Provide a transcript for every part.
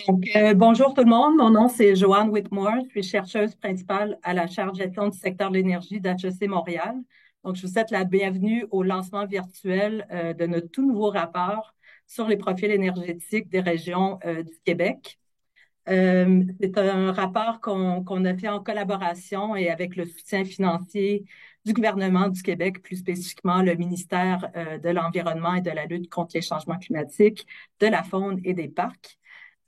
Bonjour tout le monde, mon nom c'est Joanne Whitmore, je suis chercheuse principale à la chaire de gestion du secteur de l'énergie d'HEC Montréal. Donc, je vous souhaite la bienvenue au lancement virtuel de notre tout nouveau rapport sur les profils énergétiques des régions du Québec. C'est un rapport qu'on a fait en collaboration et avec le soutien financier du gouvernement du Québec, plus spécifiquement le ministère de l'Environnement et de la lutte contre les changements climatiques, de la faune et des parcs.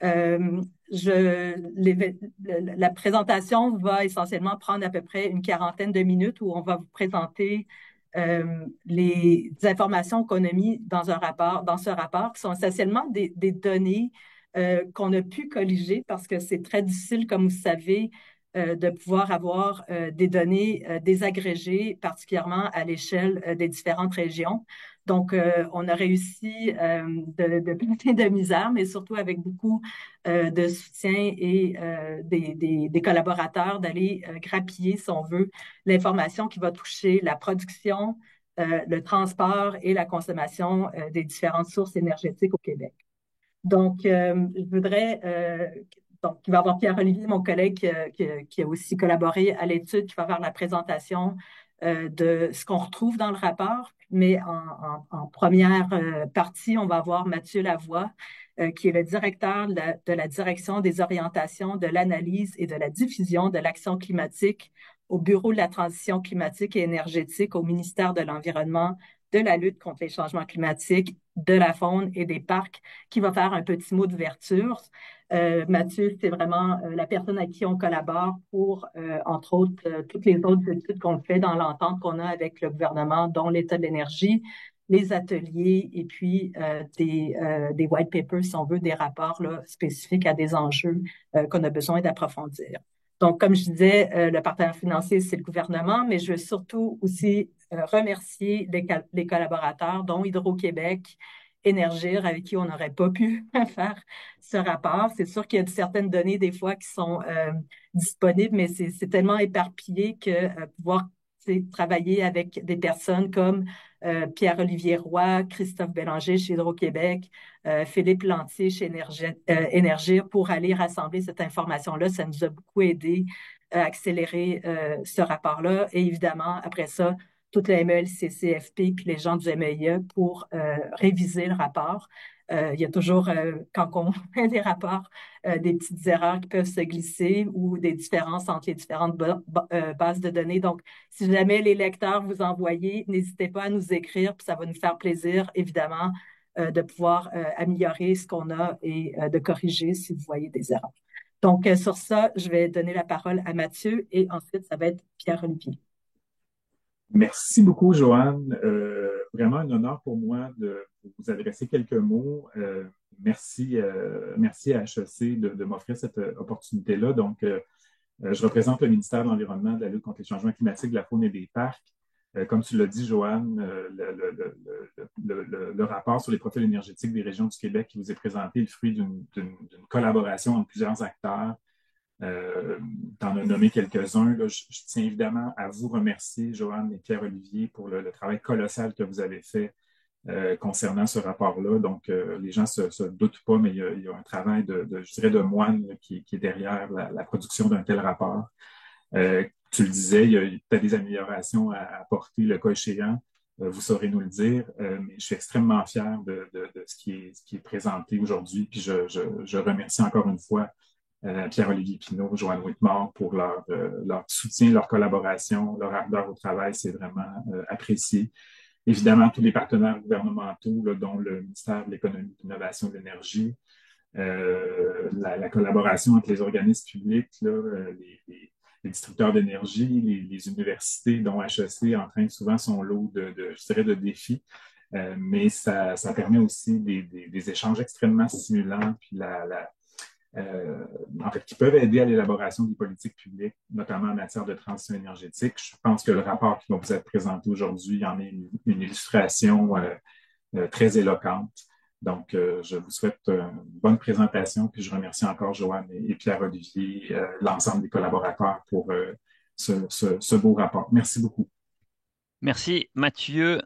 Euh, la présentation va essentiellement prendre à peu près une quarantaine de minutes où on va vous présenter les informations qu'on a mises dans ce rapport, qui sont essentiellement des données qu'on a pu colliger parce que c'est très difficile, comme vous savez, de pouvoir avoir des données désagrégées, particulièrement à l'échelle des différentes régions. Donc, on a réussi de plein de misère, mais surtout avec beaucoup de soutien et des collaborateurs d'aller grappiller, si on veut, l'information qui va toucher la production, le transport et la consommation des différentes sources énergétiques au Québec. Donc, je voudrais, donc, il va y avoir Pierre-Olivier, mon collègue, qui a aussi collaboré à l'étude, qui va faire la présentation de ce qu'on retrouve dans le rapport. Mais en première partie, on va avoir Mathieu Lavoie, qui est le directeur de la direction des orientations, de l'analyse et de la diffusion de l'action climatique au Bureau de la transition climatique et énergétique au ministère de l'Environnement, de la lutte contre les changements climatiques, de la faune et des parcs, qui va faire un petit mot d'ouverture. Mathieu, c'est vraiment la personne à qui on collabore pour, entre autres, toutes les autres études qu'on fait dans l'entente qu'on a avec le gouvernement, dont l'État de l'énergie, les ateliers et puis des white papers, si on veut, des rapports là, spécifiques à des enjeux qu'on a besoin d'approfondir. Donc, comme je disais, le partenaire financier, c'est le gouvernement, mais je veux surtout aussi remercier les collaborateurs, dont Hydro-Québec, Énergir, avec qui on n'aurait pas pu faire ce rapport. C'est sûr qu'il y a certaines données, des fois, qui sont disponibles, mais c'est tellement éparpillé que pouvoir travailler avec des personnes comme Pierre-Olivier Roy, Christophe Bélanger chez Hydro-Québec, Philippe Lantier chez Énergir, pour aller rassembler cette information-là, ça nous a beaucoup aidé à accélérer ce rapport-là. Et évidemment, après ça, toute la MEL-CCFP puis les gens du MEIE pour réviser le rapport. Il y a toujours, quand on fait des rapports, des petites erreurs qui peuvent se glisser ou des différences entre les différentes bases de données. Donc, si jamais les lecteurs vous envoyez, n'hésitez pas à nous écrire, puis ça va nous faire plaisir, évidemment, de pouvoir améliorer ce qu'on a et de corriger si vous voyez des erreurs. Donc, sur ça, je vais donner la parole à Mathieu et ensuite, ça va être Pierre-Olivier. Merci beaucoup, Joanne. Vraiment un honneur pour moi de vous adresser quelques mots. Merci à HEC de m'offrir cette opportunité-là. Donc, je représente le ministère de l'Environnement, de la lutte contre les changements climatiques, de la faune et des parcs. Comme tu l'as dit, Joanne, le rapport sur les profils énergétiques des régions du Québec qui vous est présenté est le fruit d'une collaboration entre plusieurs acteurs. T'en as nommé quelques-uns. Là. Je tiens évidemment à vous remercier, Joanne et Pierre-Olivier, pour le travail colossal que vous avez fait concernant ce rapport-là. Donc, les gens ne se doutent pas, mais il y a un travail je dirais, de moine là, qui est derrière la production d'un tel rapport. Tu le disais, il y a peut-être des améliorations à apporter, le cas échéant. Vous saurez nous le dire, mais je suis extrêmement fier de ce qui est présenté aujourd'hui. Puis je remercie encore une fois Pierre-Olivier Pinault, Joanne Whitmore pour leur soutien, leur collaboration, leur ardeur au travail. C'est vraiment apprécié. Évidemment, tous les partenaires gouvernementaux, là, dont le ministère de l'Économie, de l'Innovation et de l'Énergie, la collaboration entre les organismes publics, là, les distributeurs d'énergie, les universités, dont HEC entraîne souvent son lot je dirais, de défis. Mais ça permet aussi des échanges extrêmement stimulants, puis en fait, qui peuvent aider à l'élaboration des politiques publiques, notamment en matière de transition énergétique. Je pense que le rapport qui va vous être présenté aujourd'hui en est une illustration très éloquente. Donc, je vous souhaite une bonne présentation, puis je remercie encore Joanne et Pierre-Olivier, l'ensemble des collaborateurs pour ce beau rapport. Merci beaucoup. Merci Mathieu,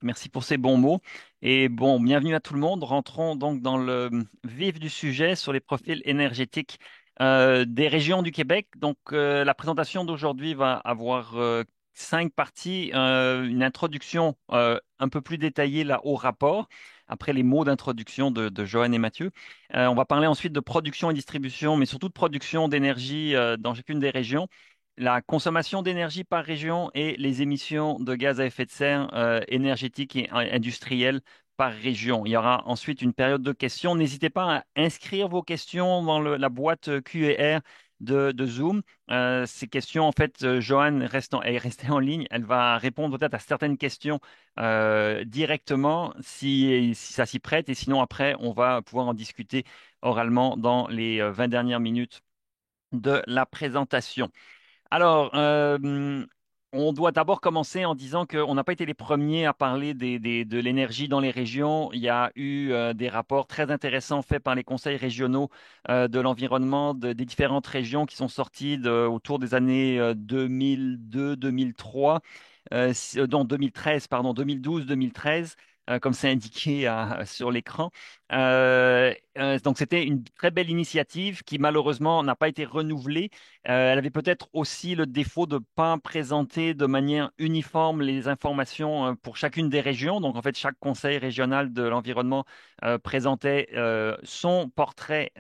merci pour ces bons mots. Et bon, bienvenue à tout le monde. Rentrons donc dans le vif du sujet sur les profils énergétiques des régions du Québec. Donc la présentation d'aujourd'hui va avoir 5 parties. Une introduction un peu plus détaillée là au rapport, après les mots d'introduction de Johan et Mathieu. On va parler ensuite de production et distribution, mais surtout de production d'énergie dans chacune des régions, la consommation d'énergie par région et les émissions de gaz à effet de serre énergétiques et industrielles par région. Il y aura ensuite une période de questions. N'hésitez pas à inscrire vos questions dans la boîte Q&R de Zoom. Ces questions, en fait, Joanne est restée en ligne. Elle va répondre peut-être à certaines questions directement si ça s'y prête. Et sinon, après, on va pouvoir en discuter oralement dans les 20 dernières minutes de la présentation. Alors, on doit d'abord commencer en disant qu'on n'a pas été les premiers à parler de l'énergie dans les régions. Il y a eu des rapports très intéressants faits par les conseils régionaux de l'environnement des différentes régions qui sont sortis autour des années 2002-2003, non 2013, pardon, 2012-2013. Comme c'est indiqué sur l'écran. Donc c'était une très belle initiative qui malheureusement n'a pas été renouvelée. Elle avait peut-être aussi le défaut de ne pas présenter de manière uniforme les informations pour chacune des régions. Donc, en fait, chaque conseil régional de l'environnement présentait son portrait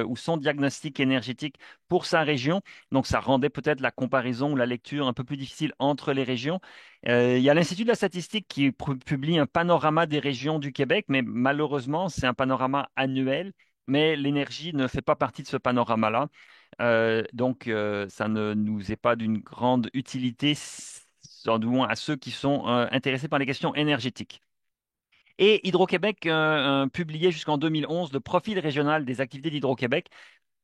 ou son diagnostic énergétique pour sa région. Donc, ça rendait peut-être la comparaison ou la lecture un peu plus difficile entre les régions. Il y a l'Institut de la statistique qui publie un panorama des régions du Québec, mais malheureusement, c'est un panorama annuel, mais l'énergie ne fait pas partie de ce panorama-là. Donc, ça ne nous est pas d'une grande utilité, du moins à ceux qui sont intéressés par les questions énergétiques. Et Hydro-Québec publiait jusqu'en 2011 le profil régional des activités d'Hydro-Québec.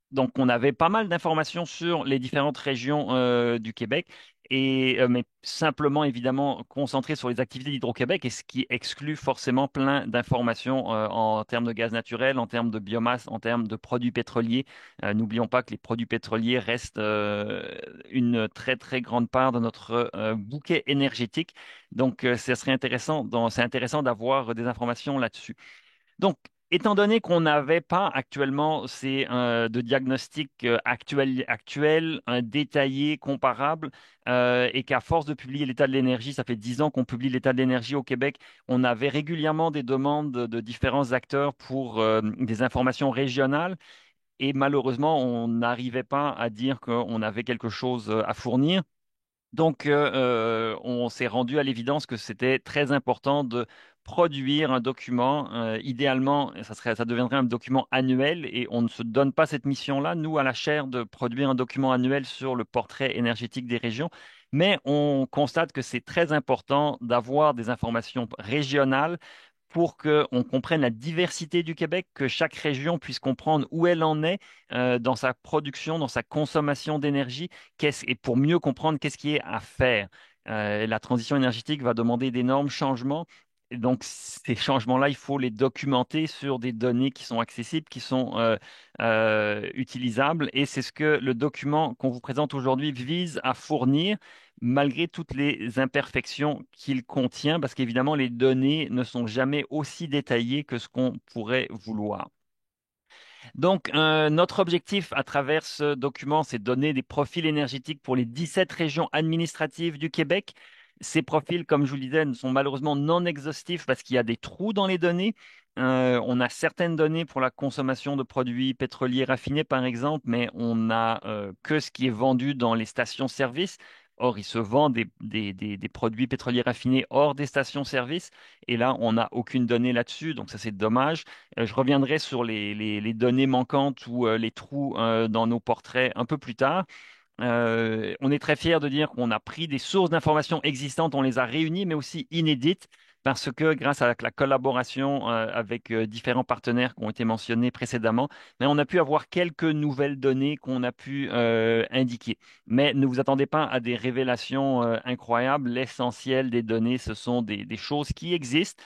Donc, on avait pas mal d'informations sur les différentes régions du Québec, mais simplement, évidemment, concentré sur les activités d'Hydro-Québec, et ce qui exclut forcément plein d'informations en termes de gaz naturel, en termes de biomasse, en termes de produits pétroliers. N'oublions pas que les produits pétroliers restent une très, très grande part de notre bouquet énergétique. Donc, c'est intéressant d'avoir des informations là-dessus. Donc, étant donné qu'on n'avait pas actuellement de diagnostic actuel, détaillé, comparable, et qu'à force de publier l'état de l'énergie, ça fait 10 ans qu'on publie l'état de l'énergie au Québec, on avait régulièrement des demandes de différents acteurs pour des informations régionales. Et malheureusement, on n'arrivait pas à dire qu'on avait quelque chose à fournir. Donc, on s'est rendu à l'évidence que c'était très important de produire un document. Idéalement, ça deviendrait un document annuel et on ne se donne pas cette mission-là, nous, à la chaire, de produire un document annuel sur le portrait énergétique des régions. Mais on constate que c'est très important d'avoir des informations régionales pour qu'on comprenne la diversité du Québec, que chaque région puisse comprendre où elle en est dans sa production, dans sa consommation d'énergie, et pour mieux comprendre qu'est-ce qui est à faire. La transition énergétique va demander d'énormes changements. Et donc, ces changements-là, il faut les documenter sur des données qui sont accessibles, qui sont utilisables. Et c'est ce que le document qu'on vous présente aujourd'hui vise à fournir, malgré toutes les imperfections qu'il contient, parce qu'évidemment, les données ne sont jamais aussi détaillées que ce qu'on pourrait vouloir. Donc, notre objectif à travers ce document, c'est de donner des profils énergétiques pour les 17 régions administratives du Québec. Ces profils, comme je vous le disais, ne sont malheureusement non exhaustifs parce qu'il y a des trous dans les données. On a certaines données pour la consommation de produits pétroliers raffinés, par exemple, mais on n'a que ce qui est vendu dans les stations-service. Or, il se vend des produits pétroliers raffinés hors des stations-service. Et là, on n'a aucune donnée là-dessus. Donc, ça, c'est dommage. Je reviendrai sur les données manquantes ou les trous dans nos portraits un peu plus tard. On est très fiers de dire qu'on a pris des sources d'informations existantes, on les a réunies, mais aussi inédites, parce que grâce à la collaboration avec différents partenaires qui ont été mentionnés précédemment, mais on a pu avoir quelques nouvelles données qu'on a pu indiquer. Mais ne vous attendez pas à des révélations incroyables. L'essentiel des données, ce sont des choses qui existent,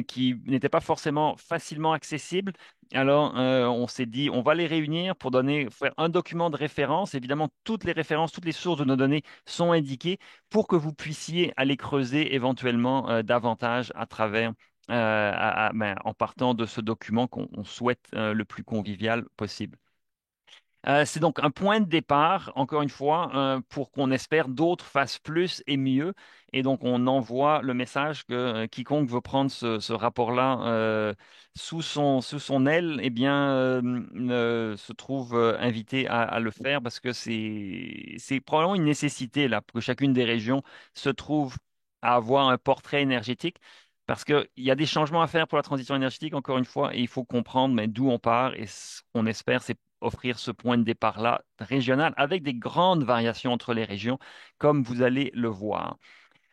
qui n'étaient pas forcément facilement accessibles, Alors, on s'est dit, on va les réunir pour faire un document de référence. Évidemment, toutes les références, toutes les sources de nos données sont indiquées pour que vous puissiez aller creuser éventuellement davantage à travers, en partant de ce document qu'on souhaite le plus convivial possible. C'est donc un point de départ, encore une fois, pour qu'on espère d'autres fassent plus et mieux. Et donc, on envoie le message que quiconque veut prendre ce rapport-là sous son aile, eh bien, se trouve invité à le faire parce que c'est probablement une nécessité là, pour que chacune des régions se trouve à avoir un portrait énergétique. Parce qu'il y a des changements à faire pour la transition énergétique, encore une fois, et il faut comprendre mais, d'où on part. Et ce qu'on espère, c'est offrir ce point de départ-là régional avec des grandes variations entre les régions, comme vous allez le voir.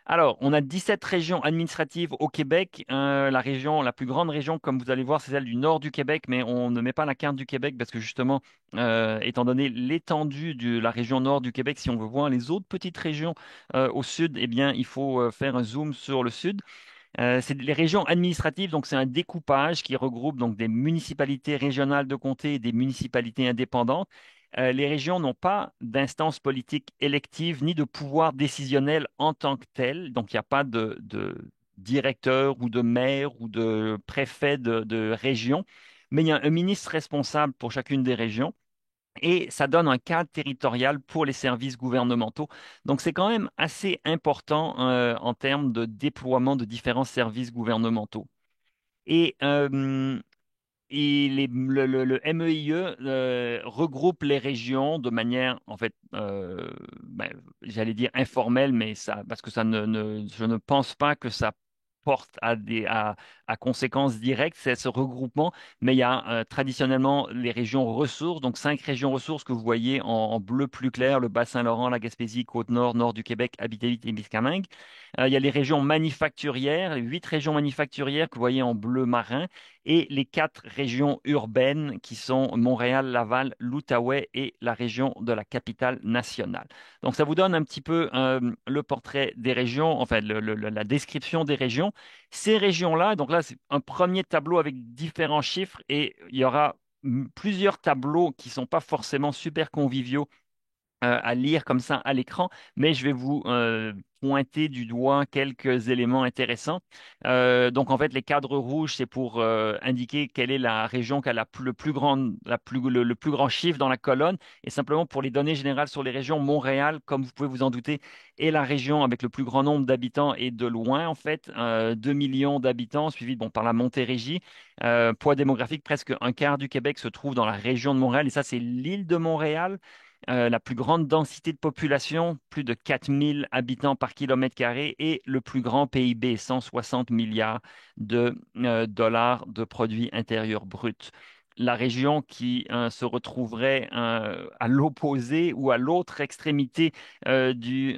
Alors, on a 17 régions administratives au Québec. La région, la plus grande région, comme vous allez voir, c'est celle du nord du Québec, mais on ne met pas la carte du Québec parce que justement, étant donné l'étendue de la région nord du Québec, si on veut voir les autres petites régions au sud, eh bien, il faut faire un zoom sur le sud. C'est les régions administratives, donc c'est un découpage qui regroupe donc des municipalités régionales de comté et des municipalités indépendantes. Les régions n'ont pas d'instance politique élective ni de pouvoir décisionnel en tant que tel, donc il n'y a pas de directeur ou de maire ou de préfet de région, mais il y a un ministre responsable pour chacune des régions. Et ça donne un cadre territorial pour les services gouvernementaux. Donc, c'est quand même assez important en termes de déploiement de différents services gouvernementaux. Et, euh, le MEIE regroupe les régions de manière, en fait, j'allais dire informelle, mais ça, parce que je ne pense pas que ça porte à conséquences directes, c'est ce regroupement, mais il y a traditionnellement les régions ressources, donc 5 régions ressources que vous voyez en bleu plus clair, le Bas-Saint-Laurent, la Gaspésie, Côte-Nord, Nord du Québec, Abitibi-Témiscamingue. Il y a les régions manufacturières, les 8 régions manufacturières que vous voyez en bleu marin, et les 4 régions urbaines qui sont Montréal, Laval, l'Outaouais et la région de la capitale nationale. Donc ça vous donne un petit peu le portrait des régions, enfin la description des régions. Ces régions-là, donc là c'est un premier tableau avec différents chiffres et il y aura plusieurs tableaux qui ne sont pas forcément super conviviaux à lire comme ça à l'écran, mais je vais vous pointer du doigt quelques éléments intéressants. Donc en fait, les cadres rouges, c'est pour indiquer quelle est la région qui a le plus grand, le plus grand chiffre dans la colonne, et simplement pour les données générales sur les régions, Montréal, comme vous pouvez vous en douter, est la région avec le plus grand nombre d'habitants et de loin en fait, 2 millions d'habitants, suivi bon, par la Montérégie. Poids démographique, presque un quart du Québec se trouve dans la région de Montréal, et ça c'est l'île de Montréal. La plus grande densité de population, plus de 4000 habitants par kilomètre carré, et le plus grand PIB, 160 milliards de dollars de produits intérieurs bruts. La région qui se retrouverait à l'opposé ou à l'autre extrémité du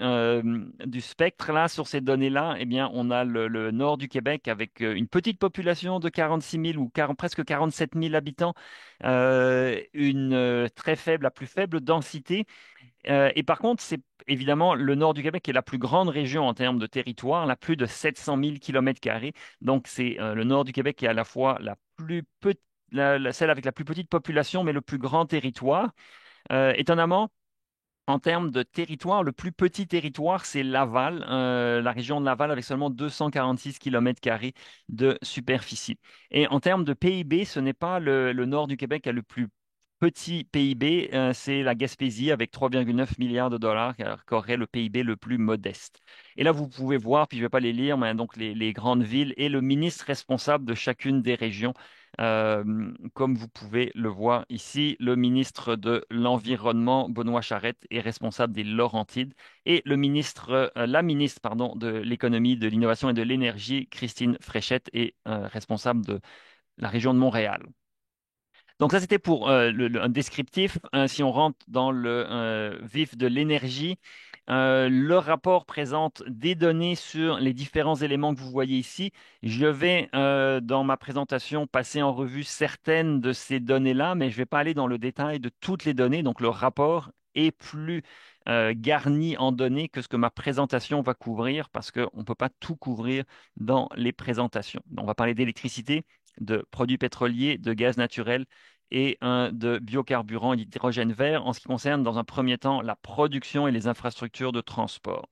spectre, là, sur ces données-là, eh bien, on a le nord du Québec avec une petite population de 46 000 ou presque 47 000 habitants, une très faible, la plus faible densité. Et par contre, c'est évidemment le nord du Québec qui est la plus grande région en termes de territoire, la plus de 700 000 kilomètres carrés. Donc, c'est le nord du Québec qui est à la fois la plus celle avec la plus petite population, mais le plus grand territoire. Étonnamment, en termes de territoire, le plus petit territoire, c'est Laval, la région de Laval avec seulement 246 kilomètres carrés de superficie. Et en termes de PIB, ce n'est pas le nord du Québec qui a le plus petit PIB, c'est la Gaspésie avec 3,9 milliards de dollars qui aurait le PIB le plus modeste. Et là, vous pouvez voir, puis je ne vais pas les lire, mais donc les grandes villes et le ministre responsable de chacune des régions. Comme vous pouvez le voir ici, le ministre de l'Environnement, Benoît Charette, est responsable des Laurentides, et la ministre, pardon, de l'Économie, de l'Innovation et de l'Énergie, Christine Fréchette, est responsable de la région de Montréal. Donc ça, c'était pour un descriptif. Si on rentre dans le vif de l'énergie, le rapport présente des données sur les différents éléments que vous voyez ici. Je vais, dans ma présentation, passer en revue certaines de ces données-là, mais je ne vais pas aller dans le détail de toutes les données. Donc le rapport et plus garni en données que ce que ma présentation va couvrir parce qu'on ne peut pas tout couvrir dans les présentations. On va parler d'électricité, de produits pétroliers, de gaz naturel et de biocarburants et d'hydrogène vert en ce qui concerne dans un premier temps la production et les infrastructures de transport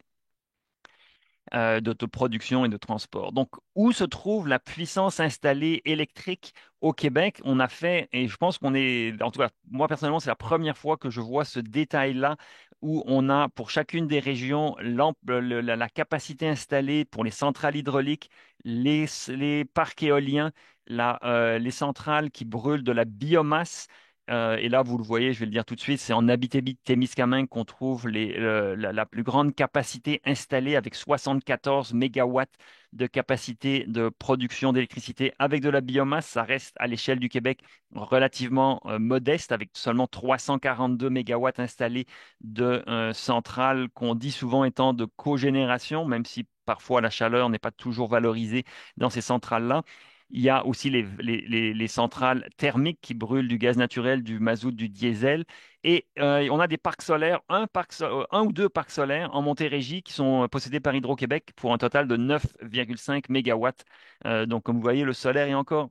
de production et de transport. Donc, où se trouve la puissance installée électrique au Québec? On a fait, et je pense qu'on est, en tout cas, moi personnellement, c'est la première fois que je vois ce détail-là où on a pour chacune des régions la capacité installée pour les centrales hydrauliques, les parcs éoliens, les centrales qui brûlent de la biomasse. Et là, vous le voyez, je vais le dire tout de suite, c'est en Abitibi-Témiscamingue qu'on trouve la plus grande capacité installée avec 74 mégawatts de capacité de production d'électricité avec de la biomasse. Ça reste à l'échelle du Québec relativement modeste avec seulement 342 mégawatts installés de centrales qu'on dit souvent étant de cogénération, même si parfois la chaleur n'est pas toujours valorisée dans ces centrales-là. Il y a aussi les centrales thermiques qui brûlent du gaz naturel, du mazout, du diesel. Et on a des parcs solaires, un ou deux parcs solaires en Montérégie qui sont possédés par Hydro-Québec pour un total de 9,5 mégawatts. Donc, comme vous voyez, le solaire est encore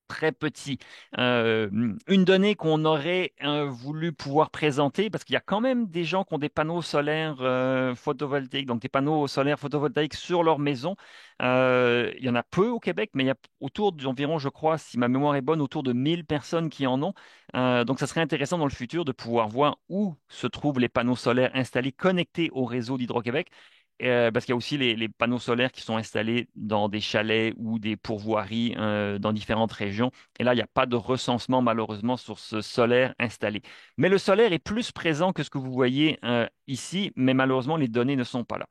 très petit. Euh, une donnée qu'on aurait voulu pouvoir présenter, parce qu'il y a quand même des gens qui ont des panneaux solaires photovoltaïques, donc des panneaux solaires photovoltaïques sur leur maison. Il y en a peu au Québec, mais il y a autour d'environ, je crois, si ma mémoire est bonne, autour de 1000 personnes qui en ont. Donc, ça serait intéressant dans le futur de pouvoir voir où se trouvent les panneaux solaires installés connectés au réseau d'Hydro-Québec. Parce qu'il y a aussi les panneaux solaires qui sont installés dans des chalets ou des pourvoiries dans différentes régions. Et là, il n'y a pas de recensement malheureusement sur ce solaire installé. Mais le solaire est plus présent que ce que vous voyez ici, mais malheureusement, les données ne sont pas là.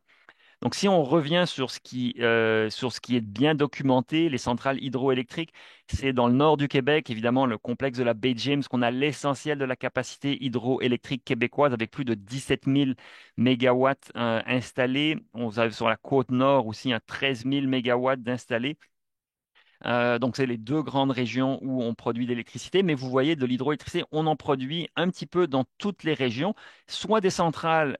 Donc, si on revient sur ce qui est bien documenté, les centrales hydroélectriques, c'est dans le nord du Québec, évidemment, le complexe de la baie James, qu'on a l'essentiel de la capacité hydroélectrique québécoise avec plus de 17 000 mégawatts installés. On a sur la côte nord aussi un 13 000 mégawatts d'installés. Donc, c'est les deux grandes régions où on produit de l'électricité. Mais vous voyez, de l'hydroélectricité, on en produit un petit peu dans toutes les régions, soit des centrales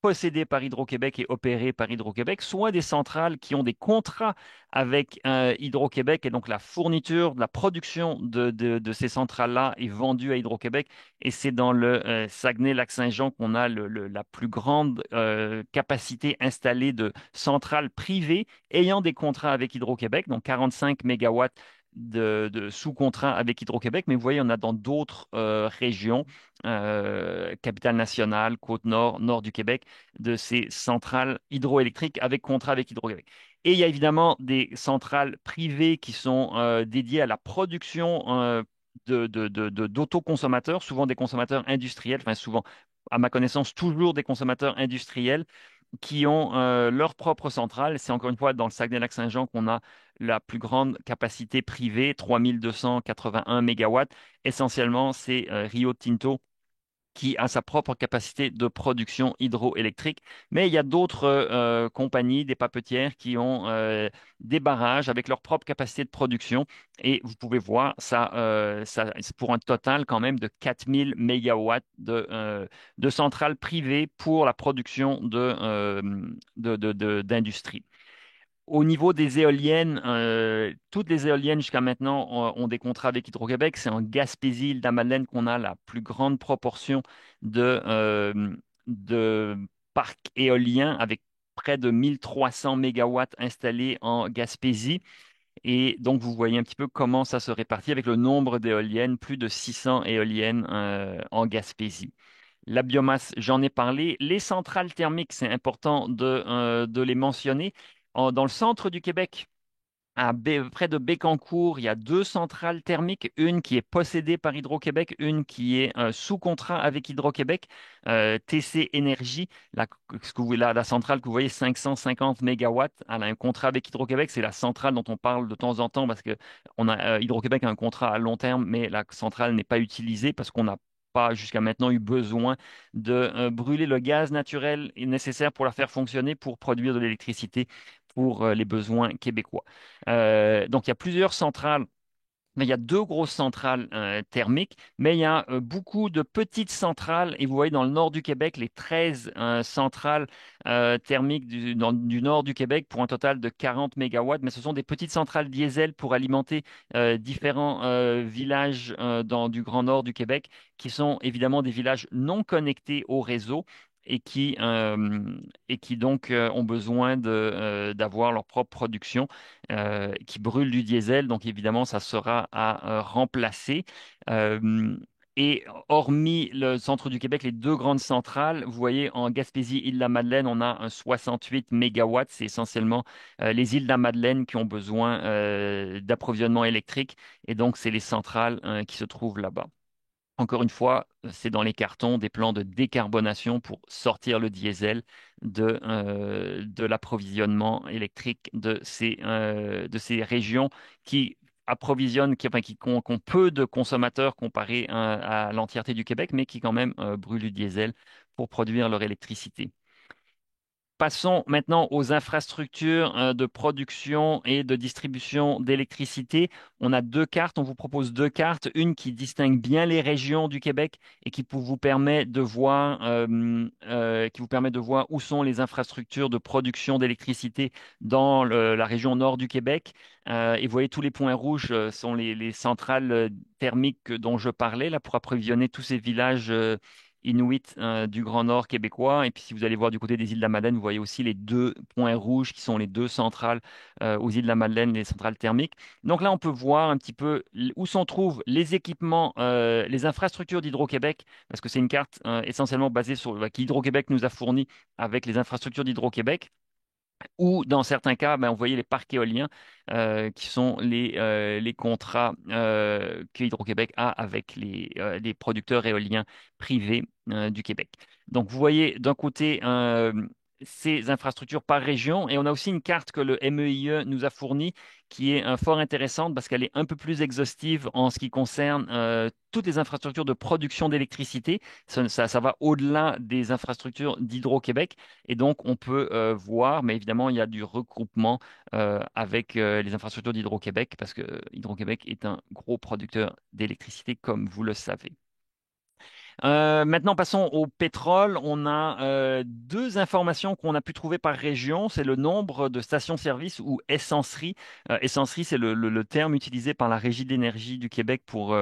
possédées par Hydro-Québec et opérées par Hydro-Québec, soit des centrales qui ont des contrats avec Hydro-Québec et donc la fourniture, la production de ces centrales-là est vendue à Hydro-Québec et c'est dans le Saguenay-Lac-Saint-Jean qu'on a la plus grande capacité installée de centrales privées ayant des contrats avec Hydro-Québec, donc 45 mégawatts de sous-contrat avec Hydro-Québec, mais vous voyez, on a dans d'autres régions, Capitale-Nationale, Côte-Nord, Nord du Québec, de ces centrales hydroélectriques avec contrat avec Hydro-Québec. Et il y a évidemment des centrales privées qui sont dédiées à la production d'autoconsommateurs, souvent des consommateurs industriels, enfin souvent, à ma connaissance, toujours des consommateurs industriels qui ont leur propre centrale. C'est encore une fois dans le Saguenay-Lac-Saint-Jean qu'on a la plus grande capacité privée, 3281 mégawatts. Essentiellement, c'est Rio Tinto qui a sa propre capacité de production hydroélectrique. Mais il y a d'autres compagnies, des papetières, qui ont des barrages avec leur propre capacité de production. Et vous pouvez voir, c'est pour un total quand même de 4000 mégawatts de centrales privées pour la production d'industrie. Au niveau des éoliennes, toutes les éoliennes jusqu'à maintenant ont des contrats avec Hydro-Québec. C'est en Gaspésie, île-de-la-Madeleine, qu'on a la plus grande proportion de parcs éoliens avec près de 1300 mégawatts installés en Gaspésie. Et donc, vous voyez un petit peu comment ça se répartit avec le nombre d'éoliennes, plus de 600 éoliennes en Gaspésie. La biomasse, j'en ai parlé. Les centrales thermiques, c'est important de les mentionner. Dans le centre du Québec, près de Bécancour, il y a deux centrales thermiques, une qui est possédée par Hydro-Québec, une qui est sous contrat avec Hydro-Québec, TC Énergie, la centrale que vous voyez, 550 mégawatts, elle a un contrat avec Hydro-Québec, c'est la centrale dont on parle de temps en temps parce que Hydro-Québec a un contrat à long terme, mais la centrale n'est pas utilisée parce qu'on n'a pas jusqu'à maintenant eu besoin de brûler le gaz naturel nécessaire pour la faire fonctionner pour produire de l'électricité pour les besoins québécois. Donc, il y a plusieurs centrales mais il y a deux grosses centrales thermiques, mais il y a beaucoup de petites centrales. Et vous voyez dans le nord du Québec, les 13 centrales thermiques du nord du Québec pour un total de 40 mégawatts. Mais ce sont des petites centrales diesel pour alimenter différents villages du Grand Nord du Québec, qui sont évidemment des villages non connectés au réseau. Et qui donc ont besoin d'avoir leur propre production qui brûle du diesel. Donc, évidemment, ça sera à remplacer. Euh, et hormis le centre du Québec, les deux grandes centrales, vous voyez, en Gaspésie, Île-de-la-Madeleine, on a un 68 mégawatts. C'est essentiellement les îles de la Madeleine qui ont besoin d'approvisionnement électrique. Et donc, c'est les centrales qui se trouvent là-bas. Encore une fois, c'est dans les cartons des plans de décarbonation pour sortir le diesel de l'approvisionnement électrique de ces régions qui approvisionnent, qui ont peu de consommateurs comparé à l'entièreté du Québec, mais qui quand même brûlent du diesel pour produire leur électricité. Passons maintenant aux infrastructures de production et de distribution d'électricité. On a deux cartes, on vous propose deux cartes, une qui distingue bien les régions du Québec et qui vous permet de voir où sont les infrastructures de production d'électricité dans la région nord du Québec. Et vous voyez, tous les points rouges sont les centrales thermiques dont je parlais, là, pour approvisionner tous ces villages Inuit du Grand Nord québécois. Et puis, si vous allez voir du côté des îles de la Madeleine, vous voyez aussi les deux points rouges qui sont les deux centrales aux îles de la Madeleine, les centrales thermiques. Donc là, on peut voir un petit peu où s'en trouvent les équipements, les infrastructures d'Hydro-Québec, parce que c'est une carte essentiellement basée sur qu'Hydro-Québec nous a fourni avec les infrastructures d'Hydro-Québec. Ou dans certains cas, on voyait les parcs éoliens qui sont les contrats que Hydro-Québec a avec les producteurs éoliens privés du Québec. Donc, vous voyez d'un côté ces infrastructures par région et on a aussi une carte que le MEIE nous a fournie qui est fort intéressante parce qu'elle est un peu plus exhaustive en ce qui concerne toutes les infrastructures de production d'électricité. Ça va au-delà des infrastructures d'Hydro-Québec. Et donc, on peut voir, mais évidemment, il y a du regroupement avec les infrastructures d'Hydro-Québec, parce que Hydro-Québec est un gros producteur d'électricité, comme vous le savez. Maintenant, passons au pétrole. On a deux informations qu'on a pu trouver par région. C'est le nombre de stations-service ou essenceries. Essencerie, c'est le terme utilisé par la Régie d'énergie du Québec pour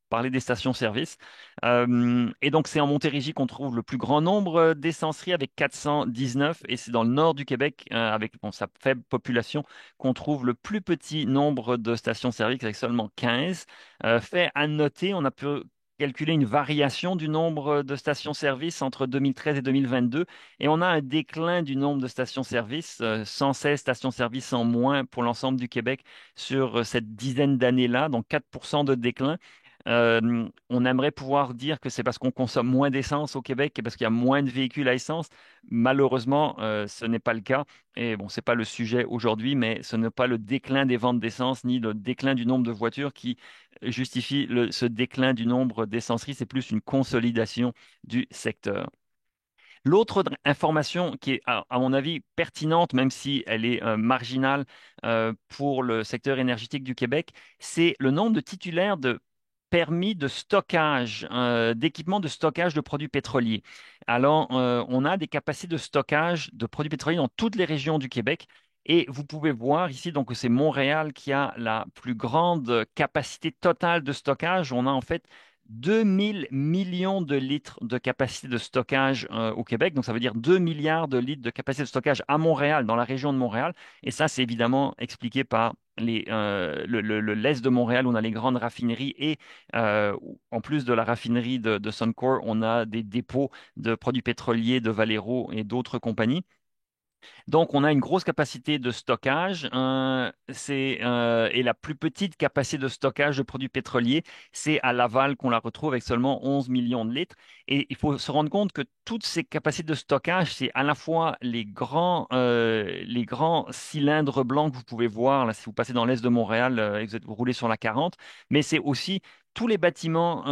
parler des stations-service. Et donc, c'est en Montérégie qu'on trouve le plus grand nombre d'essenceries avec 419. Et c'est dans le nord du Québec, avec sa faible population, qu'on trouve le plus petit nombre de stations-service avec seulement 15. Fait à noter, on a pu calculer une variation du nombre de stations-service entre 2013 et 2022 et on a un déclin du nombre de stations-service, 116 stations-service en moins pour l'ensemble du Québec sur cette dizaine d'années-là, donc 4% de déclin. On aimerait pouvoir dire que c'est parce qu'on consomme moins d'essence au Québec et parce qu'il y a moins de véhicules à essence. Malheureusement, ce n'est pas le cas. Et bon, c'est pas le sujet aujourd'hui, mais ce n'est pas le déclin des ventes d'essence ni le déclin du nombre de voitures qui justifie ce déclin du nombre d'essenceries. C'est plus une consolidation du secteur. L'autre information qui est, à mon avis, pertinente, même si elle est marginale pour le secteur énergétique du Québec, c'est le nombre de titulaires de permis de stockage, d'équipements de stockage de produits pétroliers. Alors, on a des capacités de stockage de produits pétroliers dans toutes les régions du Québec. Et vous pouvez voir ici, donc c'est Montréal qui a la plus grande capacité totale de stockage. On a en fait 2000 millions de litres de capacité de stockage au Québec. Donc, ça veut dire 2 milliards de litres de capacité de stockage à Montréal, dans la région de Montréal. Et ça, c'est évidemment expliqué par l'est de Montréal, où on a les grandes raffineries. Et en plus de la raffinerie de Suncor, on a des dépôts de produits pétroliers de Valero et d'autres compagnies. Donc, on a une grosse capacité de stockage. Et la plus petite capacité de stockage de produits pétroliers, c'est à Laval qu'on la retrouve avec seulement 11 millions de litres. Et il faut se rendre compte que toutes ces capacités de stockage, c'est à la fois les grands cylindres blancs que vous pouvez voir là, si vous passez dans l'est de Montréal et vous roulez sur la 40, mais c'est aussi tous les bâtiments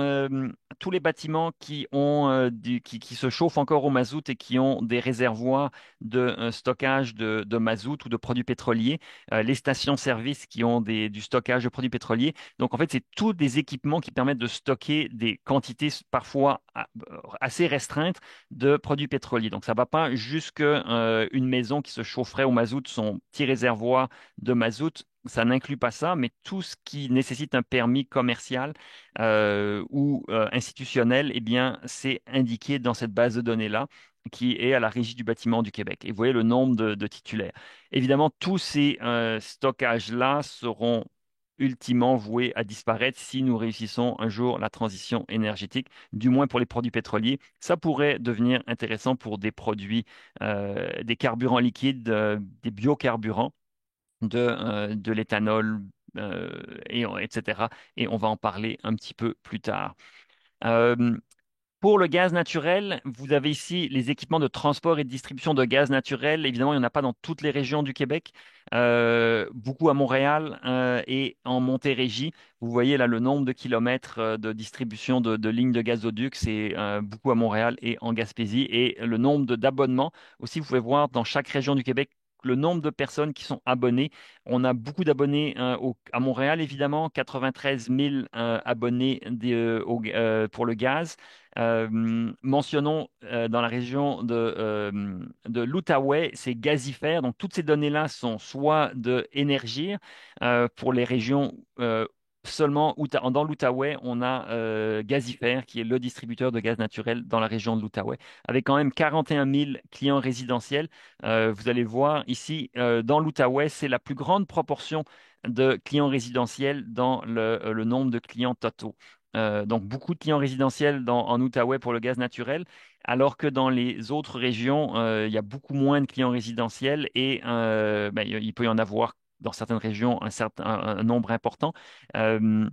qui se chauffent encore au mazout et qui ont des réservoirs de stockage de mazout ou de produits pétroliers, les stations-service qui ont du stockage de produits pétroliers. Donc, en fait, c'est tous des équipements qui permettent de stocker des quantités parfois assez restreintes de produits pétroliers. Donc, ça ne va pas jusque une maison qui se chaufferait au mazout, son petit réservoir de mazout. Ça n'inclut pas ça, mais tout ce qui nécessite un permis commercial ou institutionnel, eh bien, c'est indiqué dans cette base de données-là qui est à la Régie du bâtiment du Québec. Et vous voyez le nombre de titulaires. Évidemment, tous ces stockages-là seront ultimement voués à disparaître si nous réussissons un jour la transition énergétique, du moins pour les produits pétroliers. Ça pourrait devenir intéressant pour des produits, des carburants liquides, des biocarburants de l'éthanol, etc. Et on va en parler un petit peu plus tard. Euh, pour le gaz naturel, vous avez ici les équipements de transport et de distribution de gaz naturel. Évidemment, il n'y en a pas dans toutes les régions du Québec. Beaucoup à Montréal et en Montérégie. Vous voyez là le nombre de kilomètres de distribution de lignes de gazoduc. C'est beaucoup à Montréal et en Gaspésie. Et le nombre d'abonnements. Aussi, vous pouvez voir dans chaque région du Québec le nombre de personnes qui sont abonnées. On a beaucoup d'abonnés à Montréal, évidemment, 93 000 abonnés pour le gaz. Mentionnons dans la région de l'Outaouais, c'est gazifère. Donc, toutes ces données-là sont soit de Énergir pour les régions seulement dans l'Outaouais, on a Gazifère qui est le distributeur de gaz naturel dans la région de l'Outaouais, avec quand même 41 000 clients résidentiels. Vous allez voir ici, dans l'Outaouais, c'est la plus grande proportion de clients résidentiels dans le nombre de clients totaux. Donc, beaucoup de clients résidentiels en Outaouais pour le gaz naturel, alors que dans les autres régions, il y a beaucoup moins de clients résidentiels et ben, il peut y en avoir dans certaines régions un nombre important. Euh,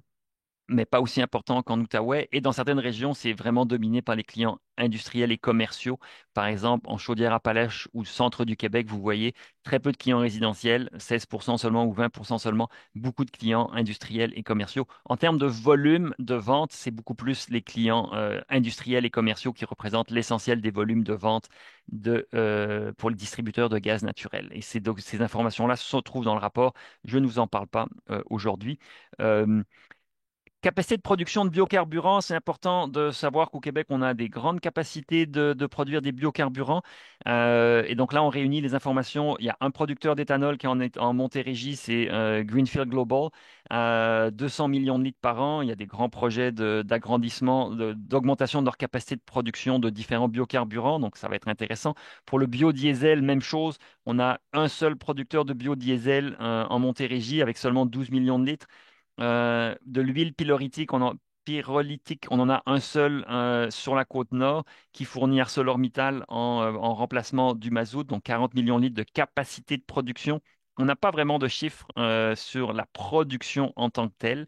mais pas aussi important qu'en Outaouais. Et dans certaines régions, c'est vraiment dominé par les clients industriels et commerciaux. Par exemple, en Chaudière-Appalaches ou centre du Québec, vous voyez très peu de clients résidentiels, 16% seulement ou 20% seulement, beaucoup de clients industriels et commerciaux. En termes de volume de vente, c'est beaucoup plus les clients industriels et commerciaux qui représentent l'essentiel des volumes de vente pour les distributeurs de gaz naturel. Et donc, ces informations-là se trouvent dans le rapport. Je ne vous en parle pas aujourd'hui. Euh, Capacité de production de biocarburants, c'est important de savoir qu'au Québec, on a des grandes capacités de produire des biocarburants. Et donc là, on réunit les informations. Il y a un producteur d'éthanol qui est en Montérégie, c'est Greenfield Global, 200 millions de litres par an. Il y a des grands projets d'agrandissement, d'augmentation de leur capacité de production de différents biocarburants. Donc ça va être intéressant. Pour le biodiesel, même chose. On a un seul producteur de biodiesel en Montérégie avec seulement 12 millions de litres. De l'huile pyrolytique, on en a un seul sur la côte nord qui fournit ArcelorMittal en remplacement du mazout, donc 40 millions de litres de capacité de production. On n'a pas vraiment de chiffres sur la production en tant que telle.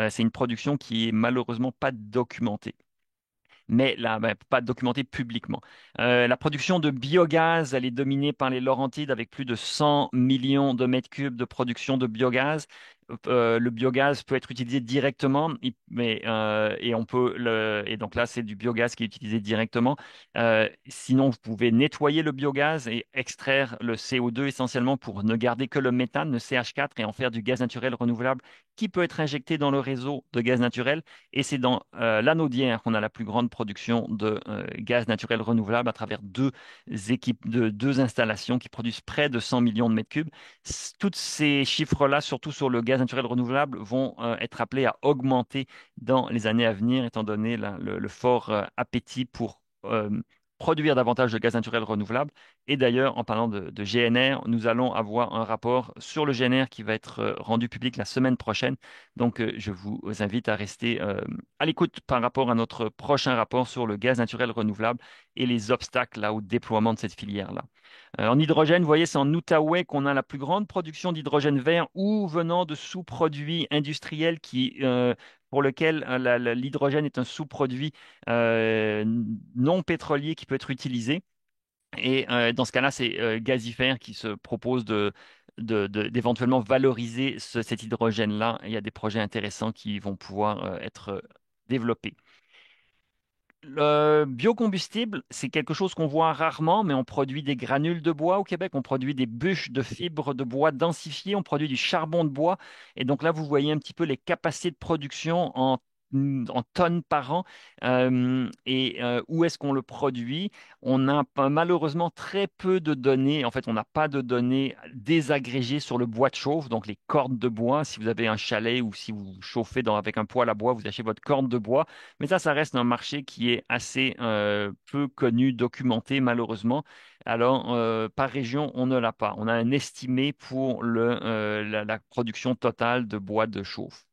C'est une production qui est malheureusement pas documentée, mais là, ben, pas documentée publiquement. La production de biogaz, elle est dominée par les Laurentides avec plus de 100 millions de mètres cubes de production de biogaz. Le biogaz peut être utilisé directement, et donc là, c'est du biogaz qui est utilisé directement. Sinon, vous pouvez nettoyer le biogaz et extraire le CO2 essentiellement pour ne garder que le méthane, le CH4, et en faire du gaz naturel renouvelable qui peut être injecté dans le réseau de gaz naturel. Et c'est dans l'Anaudière qu'on a la plus grande production de gaz naturel renouvelable à travers deux installations qui produisent près de 100 millions de mètres cubes. Tous ces chiffres-là, surtout sur le gaz naturel renouvelable, vont être appelés à augmenter dans les années à venir, étant donné le fort appétit pour produire davantage de gaz naturel renouvelable. Et d'ailleurs, en parlant de GNR, nous allons avoir un rapport sur le GNR qui va être rendu public la semaine prochaine. Donc, je vous invite à rester à l'écoute par rapport à notre prochain rapport sur le gaz naturel renouvelable et les obstacles là, au déploiement de cette filière-là. En hydrogène, vous voyez, c'est en Outaouais qu'on a la plus grande production d'hydrogène vert ou venant de sous-produits industriels pour lequel l'hydrogène est un sous-produit euh, non pétrolier qui peut être utilisé. Et dans ce cas-là, c'est Gazifère qui se propose d'éventuellement valoriser cet hydrogène-là. Il y a des projets intéressants qui vont pouvoir être développés. Le biocombustible, c'est quelque chose qu'on voit rarement, mais on produit des granules de bois au Québec, on produit des bûches de fibres de bois densifiées, on produit du charbon de bois. Et donc là, vous voyez un petit peu les capacités de production en tonnes par an où est-ce qu'on le produit. On a malheureusement très peu de données. En fait, on n'a pas de données désagrégées sur le bois de chauffe, donc les cordes de bois. Si vous avez un chalet ou si vous chauffez avec un poêle à bois, vous achetez votre corde de bois. Mais ça reste un marché qui est assez peu connu, documenté malheureusement. Alors, par région, on ne l'a pas. On a un estimé pour la production totale de bois de chauffe.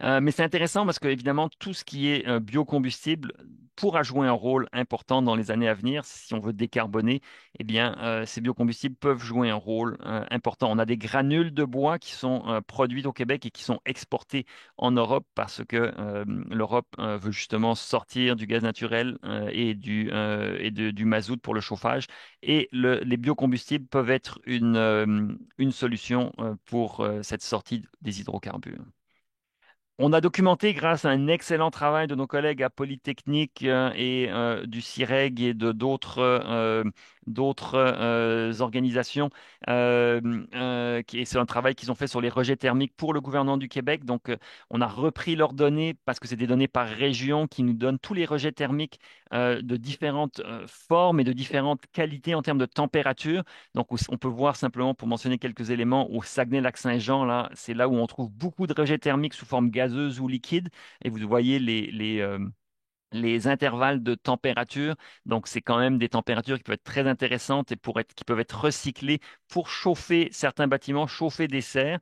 Mais c'est intéressant parce que, évidemment, tout ce qui est biocombustible pourra jouer un rôle important dans les années à venir. Si on veut décarboner, eh bien, ces biocombustibles peuvent jouer un rôle important. On a des granules de bois qui sont produites au Québec et qui sont exportées en Europe parce que l'Europe veut justement sortir du gaz naturel du mazout pour le chauffage. Et les biocombustibles peuvent être une solution pour cette sortie des hydrocarbures. On a documenté grâce à un excellent travail de nos collègues à Polytechnique du CIREG et de d'autres organisations. C'est un travail qu'ils ont fait sur les rejets thermiques pour le gouvernement du Québec. Donc, on a repris leurs données parce que c'est des données par région qui nous donnent tous les rejets thermiques de différentes formes et de différentes qualités en termes de température. Donc, on peut voir simplement, pour mentionner quelques éléments, au Saguenay-Lac-Saint-Jean, là, c'est là où on trouve beaucoup de rejets thermiques sous forme gazeuse ou liquide. Et vous voyez les intervalles de température. Donc, c'est quand même des températures qui peuvent être très intéressantes et qui peuvent être recyclées pour chauffer certains bâtiments, chauffer des serres.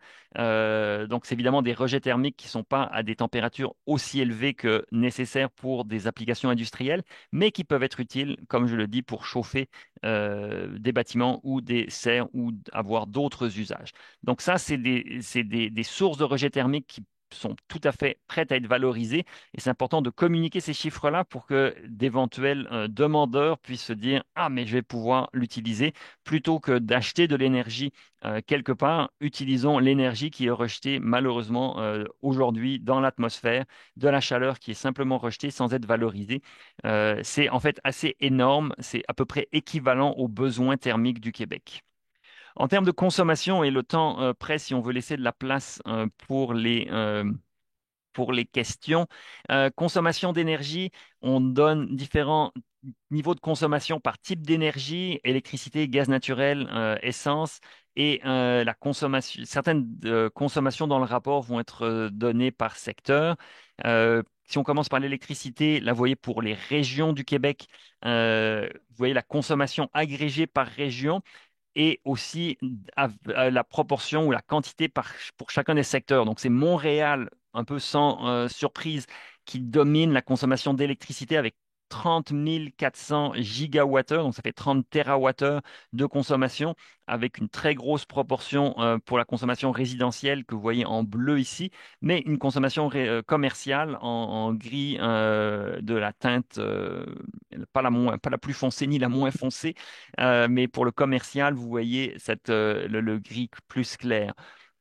Donc, c'est évidemment des rejets thermiques qui ne sont pas à des températures aussi élevées que nécessaires pour des applications industrielles, mais qui peuvent être utiles, comme je le dis, pour chauffer des bâtiments ou des serres ou avoir d'autres usages. Donc, ça, c'est des sources de rejets thermiques qui sont tout à fait prêtes à être valorisées et c'est important de communiquer ces chiffres-là pour que d'éventuels demandeurs puissent se dire, ah, mais je vais pouvoir l'utiliser plutôt que d'acheter de l'énergie quelque part. Utilisons l'énergie qui est rejetée malheureusement aujourd'hui dans l'atmosphère, de la chaleur qui est simplement rejetée sans être valorisée. C'est en fait assez énorme. C'est à peu près équivalent aux besoins thermiques du Québec. En termes de consommation, et le temps presse si on veut laisser de la place pour les questions. Consommation d'énergie, on donne différents niveaux de consommation par type d'énergie, électricité, gaz naturel, essence. Et certaines consommations dans le rapport vont être données par secteur. Si on commence par l'électricité, là, vous voyez, pour les régions du Québec, vous voyez la consommation agrégée par région et aussi à la proportion ou la quantité pour chacun des secteurs. Donc, c'est Montréal, un peu sans surprise, qui domine la consommation d'électricité avec 30 400 gigawattheures, donc ça fait 30 térawattheures de consommation, avec une très grosse proportion pour la consommation résidentielle que vous voyez en bleu ici, mais une consommation commerciale en gris de la teinte, pas la plus foncée ni la moins foncée, mais pour le commercial, vous voyez le gris plus clair.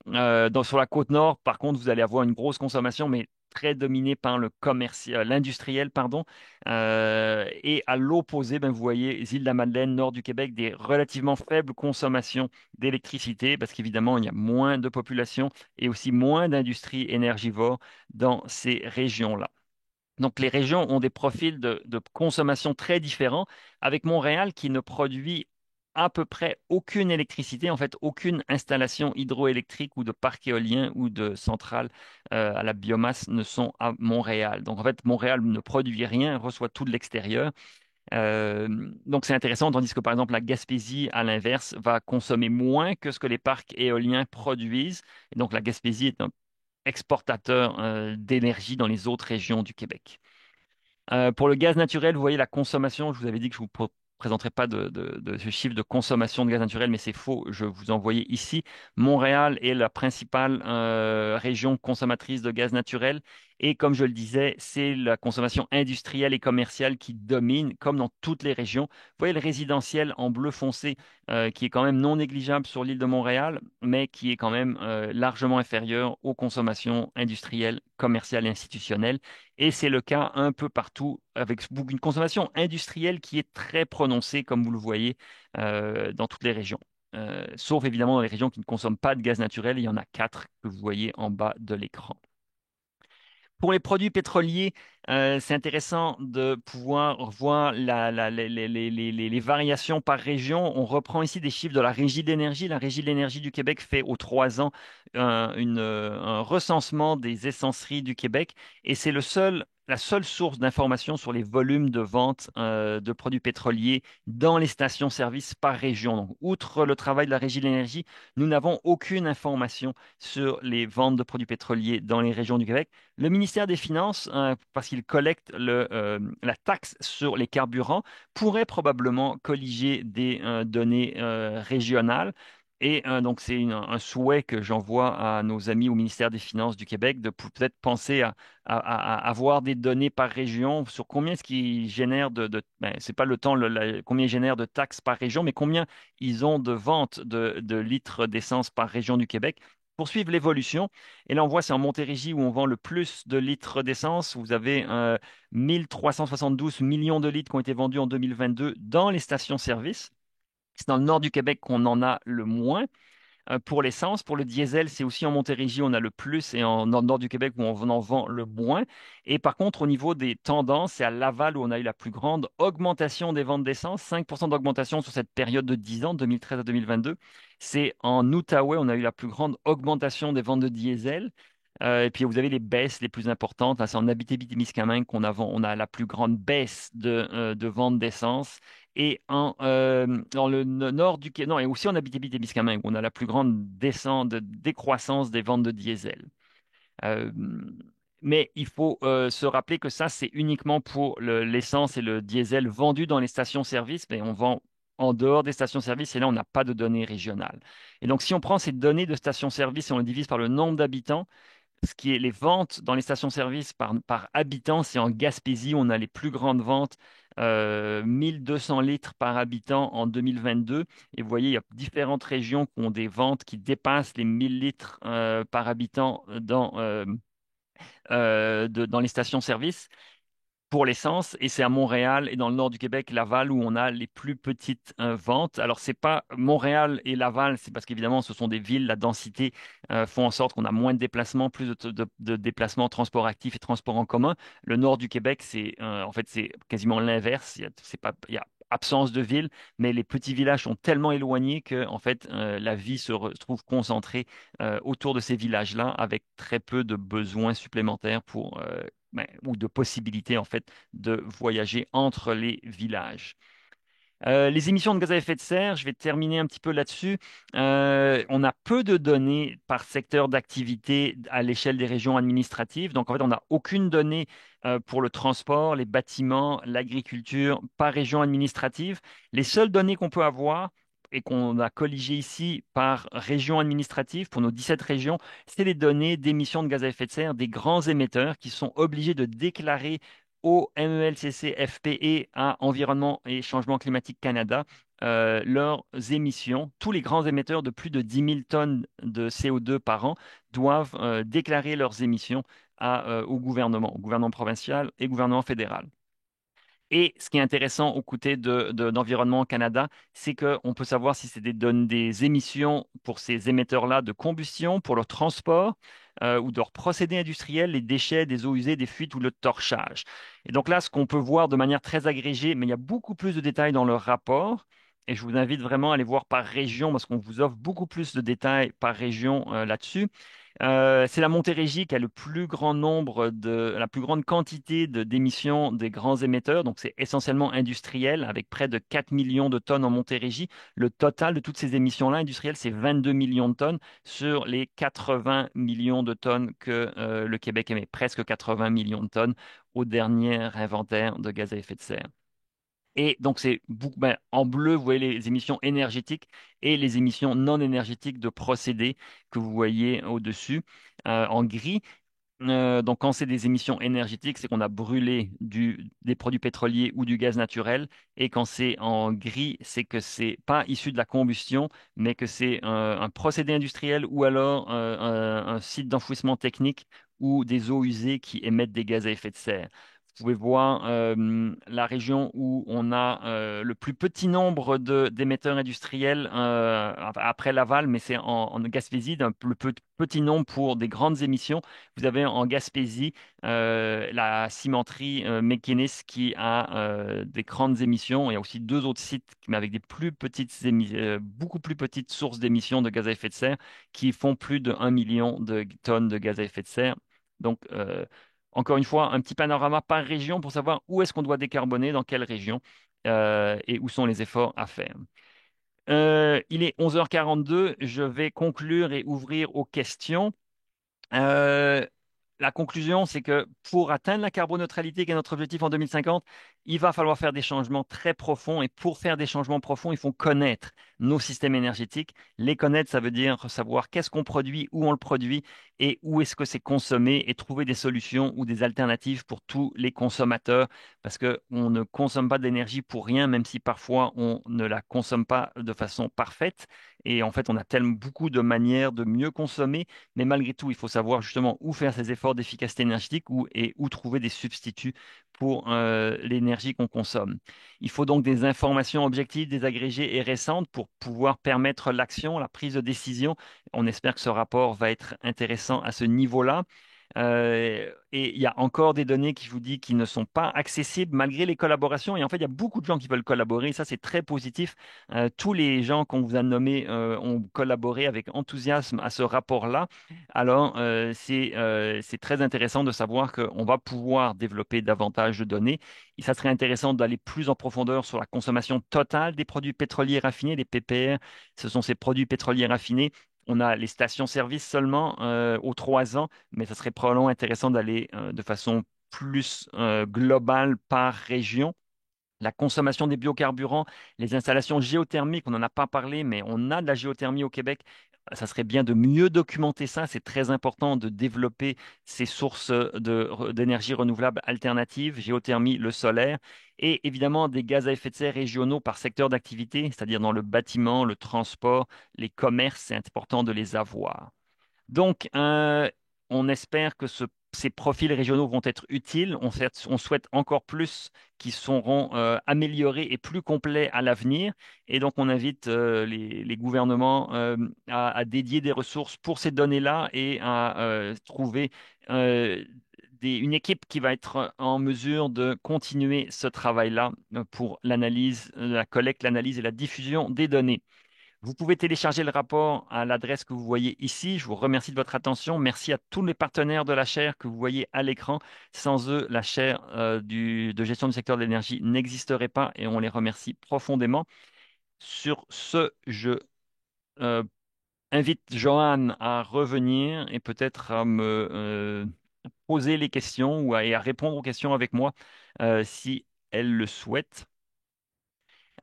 Sur la côte nord, par contre, vous allez avoir une grosse consommation, mais très dominée par l'industriel, pardon. Et à l'opposé, ben, vous voyez, les îles de la Madeleine, nord du Québec, des relativement faibles consommations d'électricité, parce qu'évidemment, il y a moins de population et aussi moins d'industries énergivores dans ces régions-là. Donc, les régions ont des profils de consommation très différents, avec Montréal qui ne produit à peu près aucune électricité, en fait, aucune installation hydroélectrique ou de parc éolien ou de centrale à la biomasse ne sont à Montréal. Donc, en fait, Montréal ne produit rien, reçoit tout de l'extérieur. Donc, c'est intéressant, tandis que, par exemple, la Gaspésie, à l'inverse, va consommer moins que ce que les parcs éoliens produisent. Et donc, la Gaspésie est un exportateur d'énergie dans les autres régions du Québec. Pour le gaz naturel, vous voyez la consommation. Je vous avais dit que je ne vous présenterai pas de ce chiffre de consommation de gaz naturel, mais c'est faux. Je vous envoyais ici. Montréal est la principale région consommatrice de gaz naturel Et comme je le disais, c'est la consommation industrielle et commerciale qui domine, comme dans toutes les régions. Vous voyez le résidentiel en bleu foncé, qui est quand même non négligeable sur l'île de Montréal, mais qui est quand même largement inférieur aux consommations industrielles, commerciales et institutionnelles. Et c'est le cas un peu partout, avec une consommation industrielle qui est très prononcée, comme vous le voyez, dans toutes les régions. Sauf évidemment dans les régions qui ne consomment pas de gaz naturel. Il y en a quatre que vous voyez en bas de l'écran. Pour les produits pétroliers, c'est intéressant de pouvoir voir les variations par région. On reprend ici des chiffres de la Régie de l'énergie. La Régie de l'énergie du Québec fait aux 3 ans un recensement des essenceries du Québec et c'est la seule source d'information sur les volumes de vente de produits pétroliers dans les stations-service par région. Donc, outre le travail de la Régie de l'énergie, nous n'avons aucune information sur les ventes de produits pétroliers dans les régions du Québec. Le ministère des Finances, parce qu'il collecte la taxe sur les carburants, pourrait probablement colliger des données régionales. Et donc, c'est un souhait que j'envoie à nos amis au ministère des Finances du Québec de peut-être penser à avoir des données par région sur combien est-ce qu'ils génèrent ben, c'est pas le temps, combien ils génèrent de taxes par région, mais combien ils ont de ventes de litres d'essence par région du Québec pour suivre l'évolution. Et là, on voit, c'est en Montérégie où on vend le plus de litres d'essence. Vous avez 1372 millions de litres qui ont été vendus en 2022 dans les stations-service. C'est dans le nord du Québec qu'on en a le moins. Pour l'essence, pour le diesel, c'est aussi en Montérégie, on a le plus et dans le nord du Québec où on en vend le moins. Et par contre, au niveau des tendances, c'est à Laval où on a eu la plus grande augmentation des ventes d'essence, 5% d'augmentation sur cette période de 10 ans, 2013 à 2022. C'est en Outaouais, on a eu la plus grande augmentation des ventes de diesel. Et puis vous avez les baisses les plus importantes. Là, c'est en Abitibi-Témiscamingue on a la plus grande baisse de vente d'essence. Et dans le nord du Québec, non, et aussi en Abitibi-Témiscamingue, on a la plus grande décroissance des ventes de diesel. Euh, mais il faut se rappeler que ça, c'est uniquement pour l'essence et le diesel vendus dans les stations-service, mais on vend en dehors des stations-service et là, on n'a pas de données régionales. Et donc, si on prend ces données de stations-service et on les divise par le nombre d'habitants, ce qui est les ventes dans les stations-service par habitant, c'est en Gaspésie, on a les plus grandes ventes, 1200 litres par habitant en 2022. Et vous voyez, il y a différentes régions qui ont des ventes qui dépassent les 1000 litres par habitant dans les stations-service pour l'essence, et c'est à Montréal et dans le nord du Québec, Laval, où on a les plus petites ventes. Alors, c'est pas Montréal et Laval, c'est parce qu'évidemment, ce sont des villes, la densité font en sorte qu'on a moins de déplacements, plus de déplacements en transport actif et transport en commun. Le nord du Québec, en fait, c'est quasiment l'inverse. Il y a absence de ville, mais les petits villages sont tellement éloignés que, en fait, la vie se retrouve concentrée autour de ces villages-là, avec très peu de besoins supplémentaires ou de possibilités en fait de voyager entre les villages. Les émissions de gaz à effet de serre, je vais terminer un petit peu là-dessus. On a peu de données par secteur d'activité à l'échelle des régions administratives. Donc, en fait, on n'a aucune donnée pour le transport, les bâtiments, l'agriculture par région administrative. Les seules données qu'on peut avoir et qu'on a colligées ici par région administrative pour nos 17 régions, c'est les données d'émissions de gaz à effet de serre des grands émetteurs qui sont obligés de déclarer au MELCC FPE à Environnement et Changement climatique Canada leurs émissions. Tous les grands émetteurs de plus de 10 000 tonnes de CO2 par an doivent déclarer leurs émissions au gouvernement provincial et gouvernement fédéral. Et ce qui est intéressant aux côtés d'Environnement Canada, c'est qu'on peut savoir si c'est des émissions pour ces émetteurs-là de combustion, pour leur transport ou de leur procédés industriels, les déchets, des eaux usées, des fuites ou le torchage. Et donc là, ce qu'on peut voir de manière très agrégée, mais il y a beaucoup plus de détails dans leur rapport. Et je vous invite vraiment à aller voir par région parce qu'on vous offre beaucoup plus de détails par région là-dessus. C'est la Montérégie qui a le plus grand nombre la plus grande quantité d'émissions des grands émetteurs. Donc, c'est essentiellement industriel, avec près de 4 millions de tonnes en Montérégie. Le total de toutes ces émissions-là industrielles, c'est 22 millions de tonnes sur les 80 millions de tonnes que le Québec émet, presque 80 millions de tonnes au dernier inventaire de gaz à effet de serre. Et donc, en bleu, vous voyez les émissions énergétiques et les émissions non énergétiques de procédés que vous voyez au-dessus. En gris, Donc, quand c'est des émissions énergétiques, c'est qu'on a brûlé des produits pétroliers ou du gaz naturel. Et quand c'est en gris, c'est que c'est pas issu de la combustion, mais que c'est un procédé industriel ou alors un site d'enfouissement technique ou des eaux usées qui émettent des gaz à effet de serre. Vous pouvez voir la région où on a le plus petit nombre d'émetteurs industriels après Laval, mais c'est en Gaspésie, le petit nombre pour des grandes émissions. Vous avez en Gaspésie la cimenterie McInnis qui a des grandes émissions. Il y a aussi deux autres sites, mais avec des beaucoup plus petites sources d'émissions de gaz à effet de serre qui font plus de 1 million de tonnes de gaz à effet de serre. Donc, encore une fois, un petit panorama par région pour savoir où est-ce qu'on doit décarboner, dans quelle région, et où sont les efforts à faire. Il est 11h42. Je vais conclure et ouvrir aux questions. Euh, la conclusion, c'est que pour atteindre la carboneutralité, qui est notre objectif en 2050, il va falloir faire des changements très profonds. Et pour faire des changements profonds, il faut connaître nos systèmes énergétiques. Les connaître, ça veut dire savoir qu'est-ce qu'on produit, où on le produit et où est-ce que c'est consommé et trouver des solutions ou des alternatives pour tous les consommateurs. Parce qu'on ne consomme pas d'énergie pour rien, même si parfois on ne la consomme pas de façon parfaite. Et en fait, on a tellement beaucoup de manières de mieux consommer, mais malgré tout, il faut savoir justement où faire ces efforts d'efficacité énergétique et où trouver des substituts pour l'énergie qu'on consomme. Il faut donc des informations objectives, désagrégées et récentes pour pouvoir permettre l'action, la prise de décision. On espère que ce rapport va être intéressant à ce niveau-là. Et il y a encore des données qui vous dit qui ne sont pas accessibles malgré les collaborations. Et en fait, il y a beaucoup de gens qui veulent collaborer. Ça, c'est très positif. Tous les gens qu'on vous a nommés ont collaboré avec enthousiasme à ce rapport-là. Alors, c'est très intéressant de savoir qu'on va pouvoir développer davantage de données. Et ça serait intéressant d'aller plus en profondeur sur la consommation totale des produits pétroliers raffinés, les PPR. Ce sont ces produits pétroliers raffinés. On a les stations-service seulement aux 3 ans, mais ça serait probablement intéressant d'aller de façon plus globale par région. La consommation des biocarburants, les installations géothermiques, on n'en a pas parlé, mais on a de la géothermie au Québec. Ça serait bien de mieux documenter ça. C'est très important de développer ces sources d'énergie renouvelable alternatives, géothermie, le solaire, et évidemment des gaz à effet de serre régionaux par secteur d'activité, c'est-à-dire dans le bâtiment, le transport, les commerces. C'est important de les avoir. Donc, on espère que ces profils régionaux vont être utiles. On souhaite encore plus qu'ils seront améliorés et plus complets à l'avenir. Et donc, on invite les gouvernements à dédier des ressources pour ces données-là et à trouver une équipe qui va être en mesure de continuer ce travail-là pour l'analyse, la collecte, l'analyse et la diffusion des données. Vous pouvez télécharger le rapport à l'adresse que vous voyez ici. Je vous remercie de votre attention. Merci à tous les partenaires de la chaire que vous voyez à l'écran. Sans eux, la chaire de gestion du secteur de l'énergie n'existerait pas et on les remercie profondément. Sur ce, je euh, invite Joanne à revenir et peut-être à me poser les questions et à répondre aux questions avec moi si elle le souhaite.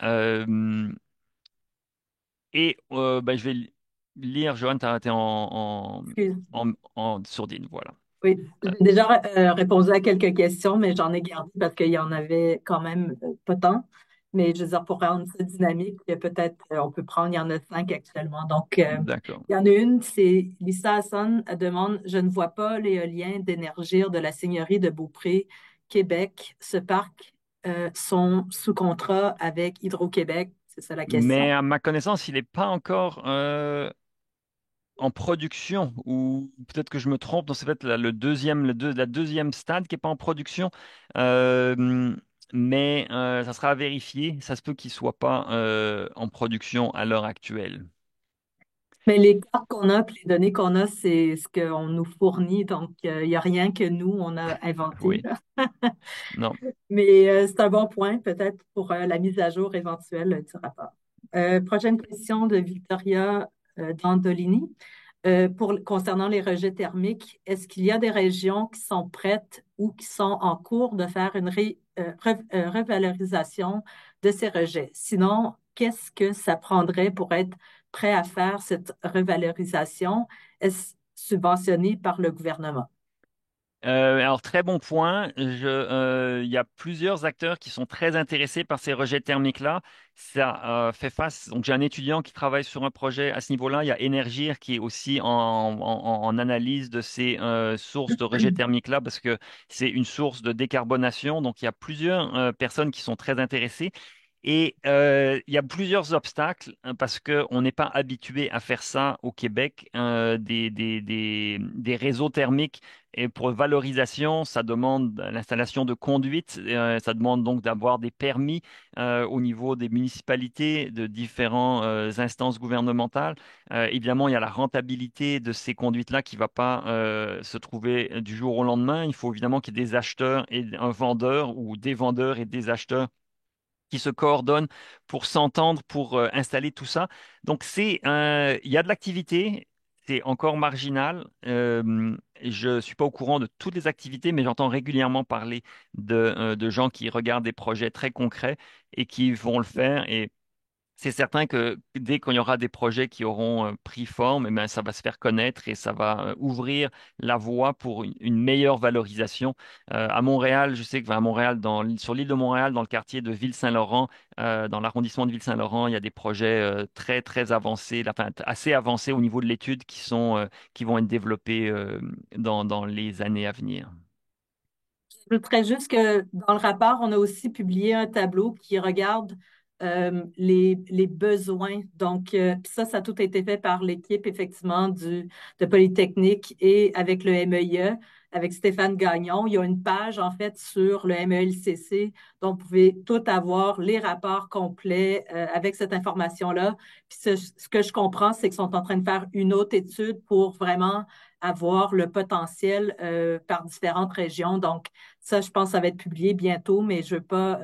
Euh, Et je vais lire, Joanne, tu es Excuse. en sourdine, voilà. Oui, Euh, j'ai déjà répondu à quelques questions, mais j'en ai gardé parce qu'il y en avait quand même pas tant. Mais je veux dire, pour rendre ça dynamique, peut-être on peut prendre, il y en a 5 actuellement. Donc, d'accord. il y en a une, c'est Lisa Hassan, elle demande, je ne vois pas l'éolien d'Énergir de la Seigneurie de Beaupré, Québec. Ce parc sont sous contrat avec Hydro-Québec. C'est ça la Mais question. à ma connaissance, il n'est pas encore en production, ou peut-être que je me trompe, donc c'est peut-être la deuxième stade qui n'est pas en production. Euh, mais ça sera à vérifier. Ça se peut qu'il ne soit pas en production à l'heure actuelle. Mais les cartes qu'on a, puis les données qu'on a, c'est ce qu'on nous fournit. Donc, il n'y a rien que nous, on a inventé, Oui, là. non, Mais c'est un bon point, peut-être, pour la mise à jour éventuelle du rapport. Prochaine question de Victoria Dandolini. Concernant les rejets thermiques, est-ce qu'il y a des régions qui sont prêtes ou qui sont en cours de faire une revalorisation de ces rejets? Sinon, qu'est-ce que ça prendrait pour être prêt à faire cette revalorisation? Est-ce subventionné par le gouvernement? Alors, très bon point. Il y a plusieurs acteurs qui sont très intéressés par ces rejets thermiques-là. Ça fait face. Donc, j'ai un étudiant qui travaille sur un projet à ce niveau-là. Il y a Énergir qui est aussi en analyse de ces sources de rejets thermiques-là parce que c'est une source de décarbonation. Donc, il y a plusieurs personnes qui sont très intéressées. Et il y a plusieurs obstacles hein, parce qu'on n'est pas habitué à faire ça au Québec. Des réseaux thermiques et pour valorisation, ça demande l'installation de conduites. Ça demande donc d'avoir des permis au niveau des municipalités, de différentes instances gouvernementales. Évidemment, il y a la rentabilité de ces conduites-là qui ne va pas se trouver du jour au lendemain. Il faut évidemment qu'il y ait des acheteurs et un vendeur ou des vendeurs et des acheteurs qui se coordonnent pour s'entendre, pour installer tout ça. Donc, il y a de l'activité, c'est encore marginal. Je ne suis pas au courant de toutes les activités, mais j'entends régulièrement parler de gens qui regardent des projets très concrets et qui vont le faire. Et c'est certain que dès qu'il y aura des projets qui auront pris forme, eh ben, ça va se faire connaître et ça va ouvrir la voie pour une meilleure valorisation. À Montréal, je sais que à Montréal, sur l'île de Montréal, dans le quartier de Ville-Saint-Laurent, dans l'arrondissement de Ville-Saint-Laurent, il y a des projets très, très avancés, enfin, assez avancés au niveau de l'étude qui vont être développés dans les années à venir. J'ajouterais juste que dans le rapport, on a aussi publié un tableau qui regarde les besoins. Donc, puis ça a tout été fait par l'équipe, effectivement, de Polytechnique et avec le MEIE, avec Stéphane Gagnon. Il y a une page, en fait, sur le MELCC, dont vous pouvez tout avoir, les rapports complets avec cette information-là. Puis ce que je comprends, c'est qu'ils sont en train de faire une autre étude pour vraiment avoir le potentiel par différentes régions. Donc, ça, je pense que ça va être publié bientôt, mais je ne veux pas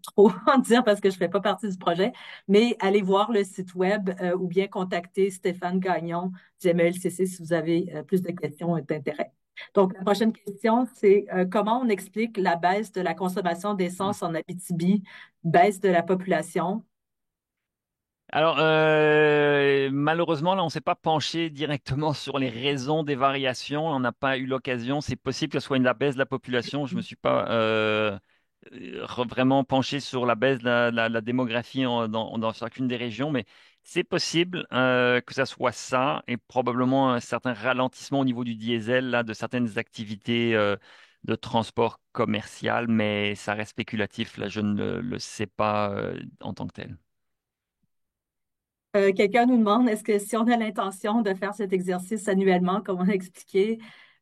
trop en dire parce que je ne fais pas partie du projet. Mais allez voir le site web ou bien contacter Stéphane Gagnon du MELCC si vous avez plus de questions et d'intérêt. Donc, la prochaine question, c'est comment on explique la baisse de la consommation d'essence en Abitibi, baisse de la population? Alors, malheureusement, là, on ne s'est pas penché directement sur les raisons des variations. On n'a pas eu l'occasion. C'est possible que ce soit la baisse de la population. Je ne me suis pas vraiment penché sur la baisse de la démographie dans chacune des régions, mais c'est possible que ça soit ça et probablement un certain ralentissement au niveau du diesel, là, de certaines activités de transport commercial, mais ça reste spéculatif. Là, je ne le sais pas en tant que tel. Quelqu'un nous demande, est-ce que si on a l'intention de faire cet exercice annuellement, comme on a expliqué,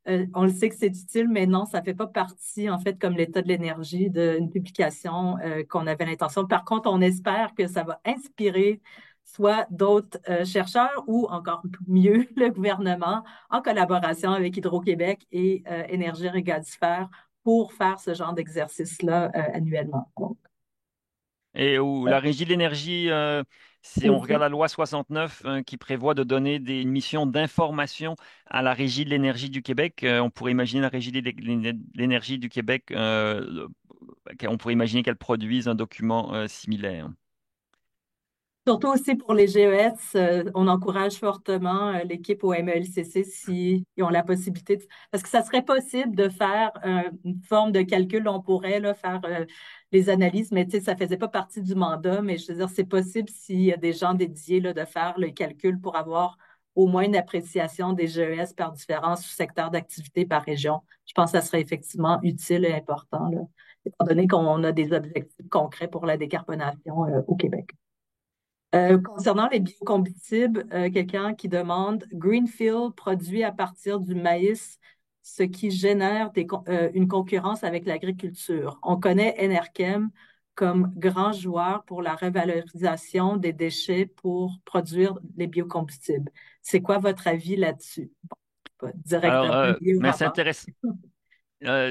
on le sait que c'est utile, mais non, ça ne fait pas partie, en fait, comme l'état de l'énergie d'une publication qu'on avait l'intention. Par contre, on espère que ça va inspirer soit d'autres chercheurs ou encore mieux le gouvernement en collaboration avec Hydro-Québec et Énergie Régadifère pour faire ce genre d'exercice-là annuellement. Donc, Et où la régie de l'énergie, si on regarde aussi. la loi 69 qui prévoit de donner une mission d'information à la régie de l'énergie du Québec, on pourrait imaginer la régie de l'énergie du Québec, on pourrait imaginer qu'elle produise un document similaire. Surtout aussi pour les GES, on encourage fortement l'équipe au MELCC s'ils ont la possibilité parce que ça serait possible de faire une forme de calcul, on pourrait là, faire les analyses, mais tu sais, ça faisait pas partie du mandat, mais je veux dire, c'est possible s'il y a des gens dédiés là, de faire le calcul pour avoir au moins une appréciation des GES par différents sous-secteurs d'activité par région. Je pense que ça serait effectivement utile et important, là, étant donné qu'on a des objectifs concrets pour la décarbonation au Québec. Concernant les biocombustibles, quelqu'un qui demande Greenfield produit à partir du maïs, ce qui génère une concurrence avec l'agriculture. On connaît Enerkem comme grand joueur pour la revalorisation des déchets pour produire les biocombustibles. C'est quoi votre avis là-dessus? Bon, pas Alors, directement lié au mais rapport.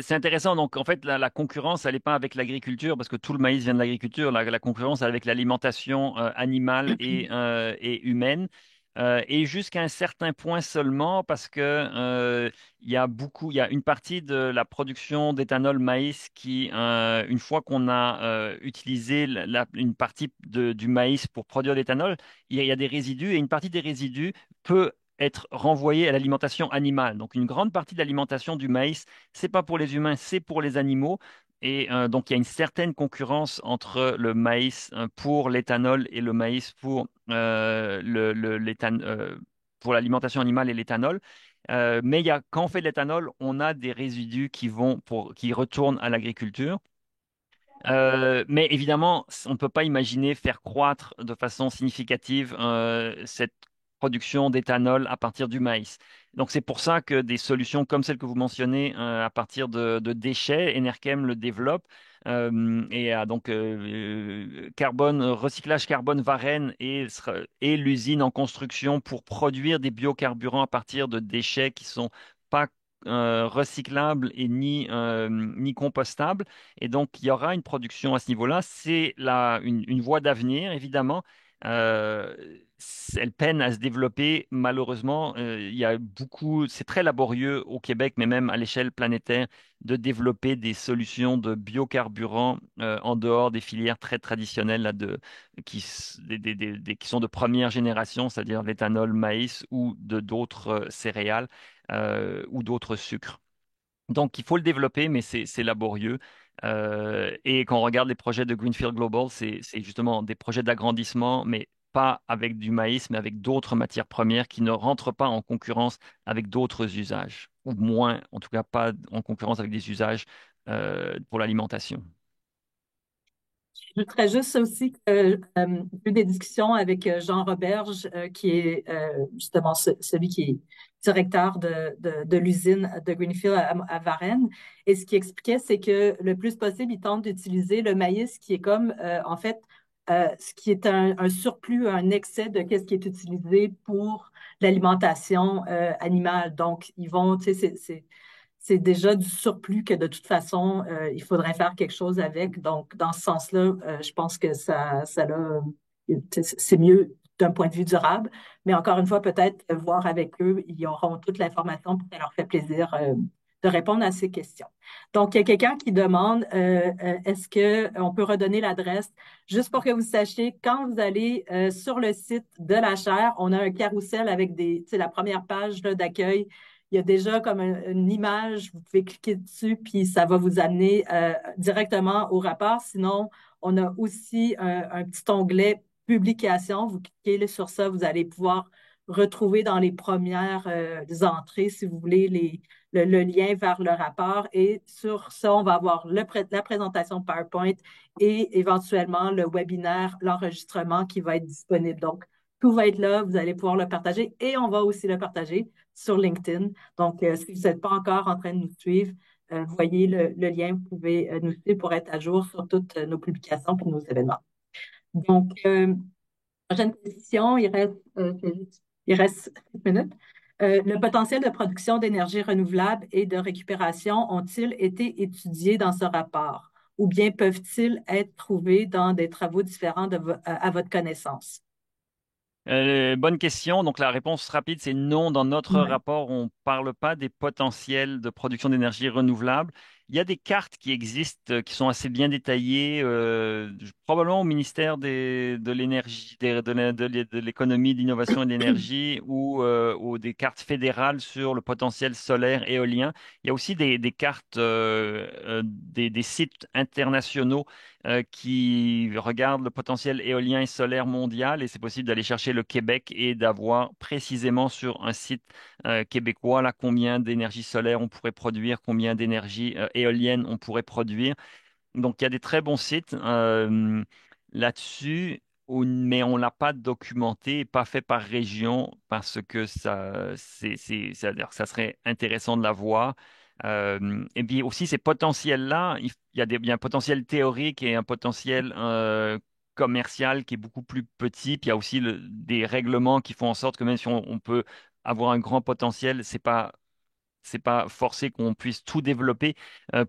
c'est intéressant. Donc, en fait, la concurrence, elle n'est pas avec l'agriculture, parce que tout le maïs vient de l'agriculture. La concurrence, elle est avec l'alimentation animale et humaine. Et jusqu'à un certain point seulement, parce que il y a une partie de la production d'éthanol maïs qui, une fois qu'on a utilisé une partie du maïs pour produire l'éthanol, il y a des résidus, et une partie des résidus peut être renvoyé à l'alimentation animale. Donc une grande partie de l'alimentation du maïs, c'est pas pour les humains, c'est pour les animaux. Et donc il y a une certaine concurrence entre le maïs pour l'éthanol et le maïs pour pour l'alimentation animale et l'éthanol. Mais quand on fait de l'éthanol, on a des résidus qui retournent à l'agriculture. Mais évidemment, on ne peut pas imaginer faire croître de façon significative cette production d'éthanol à partir du maïs. Donc c'est pour ça que des solutions comme celles que vous mentionnez à partir de déchets, Enerkem le développe. Recyclage carbone Varenne et l'usine en construction pour produire des biocarburants à partir de déchets qui sont pas recyclables et ni compostables. Et donc, il y aura une production à ce niveau-là. C'est une voie d'avenir, évidemment. Euh, Elle peine à se développer, malheureusement. Il y a c'est très laborieux au Québec, mais même à l'échelle planétaire, de développer des solutions de biocarburants en dehors des filières très traditionnelles là, qui sont de première génération, c'est-à-dire l'éthanol, maïs ou de d'autres céréales ou d'autres sucres. Donc, il faut le développer, mais c'est laborieux. Et quand on regarde les projets de Greenfield Global, c'est justement des projets d'agrandissement, mais pas avec du maïs, mais avec d'autres matières premières qui ne rentrent pas en concurrence avec d'autres usages, ou moins, en tout cas pas en concurrence avec des usages pour l'alimentation. Je voudrais juste aussi que j'ai eu des discussions avec Jean Roberge, qui est justement celui qui est directeur de l'usine de Greenfield à Varennes. Et ce qu'il expliquait, c'est que le plus possible, il tente d'utiliser le maïs qui est comme, en fait, ce qui est un surplus, un excès de ce qui est utilisé pour l'alimentation animale. Donc, ils vont, tu sais, c'est déjà du surplus que de toute façon, il faudrait faire quelque chose avec. Donc, dans ce sens-là, je pense que c'est mieux d'un point de vue durable. Mais encore une fois, peut-être voir avec eux, ils auront toute l'information pour que ça leur fait plaisir de répondre à ces questions. Donc, il y a quelqu'un qui demande, est-ce qu'on peut redonner l'adresse? Juste pour que vous sachiez, quand vous allez sur le site de la chaire, on a un carrousel avec la première page là, d'accueil. Il y a déjà comme une image, vous pouvez cliquer dessus, puis ça va vous amener directement au rapport. Sinon, on a aussi un petit onglet publication. Vous cliquez là, sur ça, vous allez pouvoir retrouver dans les premières entrées, si vous voulez, le lien vers le rapport. Et sur ça, on va avoir la présentation PowerPoint et éventuellement le webinaire, l'enregistrement qui va être disponible. Donc, tout va être là, vous allez pouvoir le partager et on va aussi le partager sur LinkedIn. Donc, si vous n'êtes pas encore en train de nous suivre, voyez le lien, vous pouvez nous suivre pour être à jour sur toutes nos publications et nos événements. Donc, prochaine question, il reste 5 minutes. Le potentiel de production d'énergie renouvelable et de récupération ont-ils été étudiés dans ce rapport ou bien peuvent-ils être trouvés dans des travaux différents à votre connaissance? Bonne question. Donc la réponse rapide, c'est non. Dans notre Ouais. rapport, on ne parle pas des potentiels de production d'énergie renouvelable. Il y a des cartes qui existent, qui sont assez bien détaillées, probablement au ministère de l'énergie, de l'économie, de l'innovation et de l'énergie, ou des cartes fédérales sur le potentiel solaire éolien. Il y a aussi des cartes, des sites internationaux qui regarde le potentiel éolien et solaire mondial et c'est possible d'aller chercher le Québec et d'avoir précisément sur un site québécois là combien d'énergie solaire on pourrait produire, combien d'énergie éolienne on pourrait produire. Donc il y a des très bons sites là-dessus. Mais on l'a pas documenté et pas fait par région parce que c'est-à-dire que ça serait intéressant de la voir. Et puis aussi ces potentiels-là, il y a un potentiel théorique et un potentiel commercial qui est beaucoup plus petit. Puis il y a aussi des règlements qui font en sorte que même si on peut avoir un grand potentiel, c'est pas forcé qu'on puisse tout développer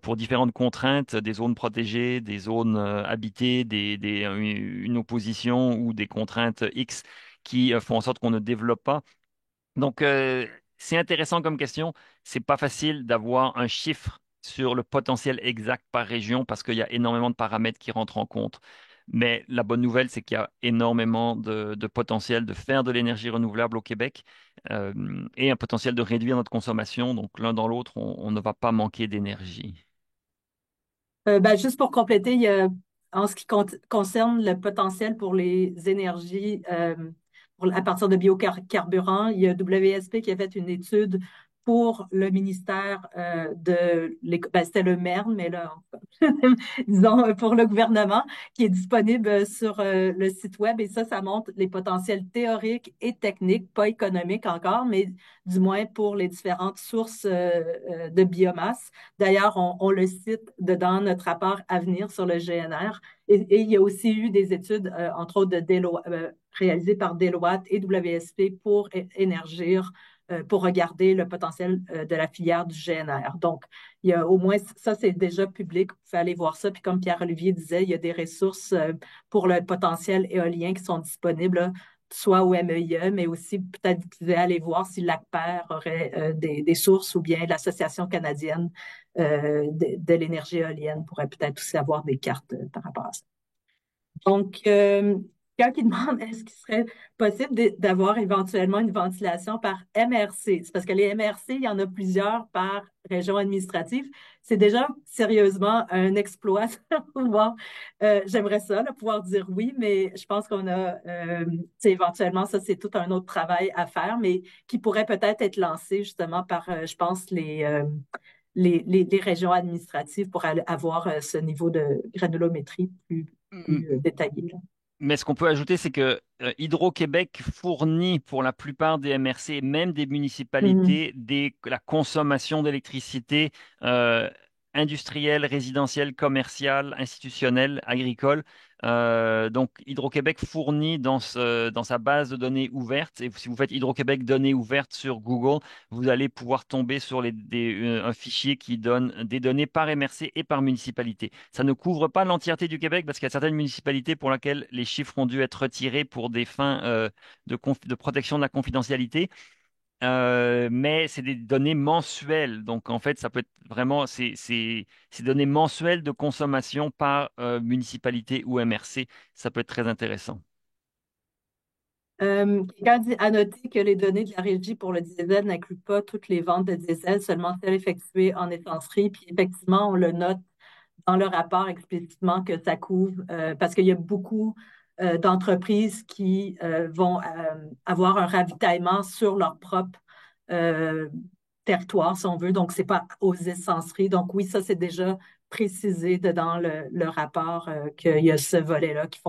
pour différentes contraintes, des zones protégées, des zones habitées, une opposition ou des contraintes X qui font en sorte qu'on ne développe pas. Donc, c'est intéressant comme question. C'est pas facile d'avoir un chiffre sur le potentiel exact par région parce qu'il y a énormément de paramètres qui rentrent en compte. Mais la bonne nouvelle, c'est qu'il y a énormément de potentiel de faire de l'énergie renouvelable au Québec euh, et un potentiel de réduire notre consommation. Donc, l'un dans l'autre, on ne va pas manquer d'énergie. Ben, juste pour compléter, il y a, en ce qui concerne le potentiel pour les énergies à partir de biocarburants, il y a WSP qui a fait une étude pour le ministère ben, c'était le MERN, mais là, disons, pour le gouvernement, qui est disponible sur le site web. Et ça montre les potentiels théoriques et techniques, pas économiques encore, mais du moins pour les différentes sources de biomasse. D'ailleurs, on le cite dans notre rapport à venir sur le GNR. Et il y a aussi eu des études, entre autres, réalisées par Deloitte et WSP pour énergir, pour regarder le potentiel de la filière du GNR. Donc, il y a au moins, ça, c'est déjà public. Vous pouvez aller voir ça. Puis comme Pierre-Olivier disait, il y a des ressources pour le potentiel éolien qui sont disponibles, là, soit au MEIE, mais aussi peut-être vous pouvez aller voir si l'ACPER aurait des sources ou bien l'Association canadienne de l'énergie éolienne pourrait peut-être aussi avoir des cartes par rapport à ça. Donc, quelqu'un qui demande est-ce qu'il serait possible d'avoir éventuellement une ventilation par MRC? C'est parce que les MRC, il y en a plusieurs par région administrative. C'est déjà sérieusement un exploit. J'aimerais ça, là, pouvoir dire oui, mais je pense qu'on a, éventuellement, ça, c'est tout un autre travail à faire, mais qui pourrait peut-être être lancé justement par, je pense, les régions administratives pour avoir ce niveau de granulométrie plus détaillé, là. Mais ce qu'on peut ajouter, c'est que Hydro-Québec fournit pour la plupart des MRC, et même des Mhm. municipalités, la consommation d'électricité euh, industrielle, résidentielle, commerciale, institutionnelle, agricole. Donc Hydro-Québec fournit dans sa base de données ouverte, et si vous faites Hydro-Québec données ouvertes sur Google, vous allez pouvoir tomber sur un fichier qui donne des données par MRC et par municipalité. Ça ne couvre pas l'entièreté du Québec parce qu'il y a certaines municipalités pour lesquelles les chiffres ont dû être retirés pour des fins de protection de la confidentialité. Mais c'est des données mensuelles. Donc, en fait, ça peut être vraiment ces données mensuelles de consommation par municipalité ou MRC. Ça peut être très intéressant. Quelqu'un dit à noter que les données de la régie pour le diesel n'incluent pas toutes les ventes de diesel, seulement celles effectuées en essencerie. Puis effectivement, on le note dans le rapport explicitement que ça couvre, parce qu'il y a beaucoup d'entreprises qui vont avoir un ravitaillement sur leur propre euh, territoire, si on veut. Donc, c'est pas aux essenceries. Donc, oui, ça, c'est déjà précisé dans le rapport qu'il y a ce volet-là qui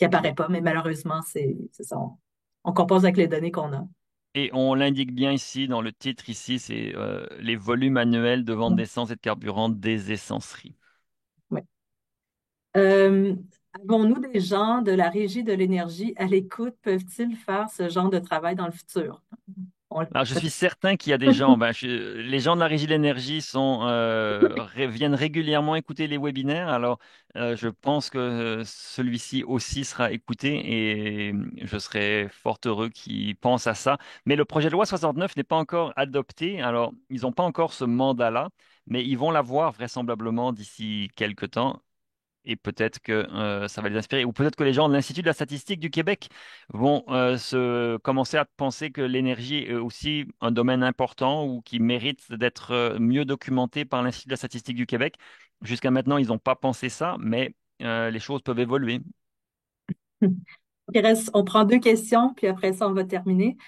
apparaît pas, mais malheureusement, c'est ça. On compose avec les données qu'on a. Et on l'indique bien ici, dans le titre ici, c'est les volumes annuels de vente Mm. d'essence et de carburant des essenceries. Ouais. Euh, Avons-nous des gens de la Régie de l'énergie à l'écoute? Peuvent-ils faire ce genre de travail dans le futur? On le Alors, je suis souhaite. certain qu'il y a des gens, les gens de la Régie de l'énergie viennent régulièrement écouter les webinaires. Alors, je pense que celui-ci aussi sera écouté et je serais fort heureux qu'ils pensent à ça. Mais le projet de loi 69 n'est pas encore adopté. Alors, ils n'ont pas encore ce mandat-là, mais ils vont l'avoir vraisemblablement d'ici quelques temps. Et peut-être que ça va les inspirer. Ou peut-être que les gens de l'Institut de la statistique du Québec vont commencer à penser que l'énergie est aussi un domaine important ou qui mérite d'être mieux documenté par l'Institut de la statistique du Québec. Jusqu'à maintenant, ils n'ont pas pensé ça, mais les choses peuvent évoluer. On prend deux questions, puis après ça, on va terminer.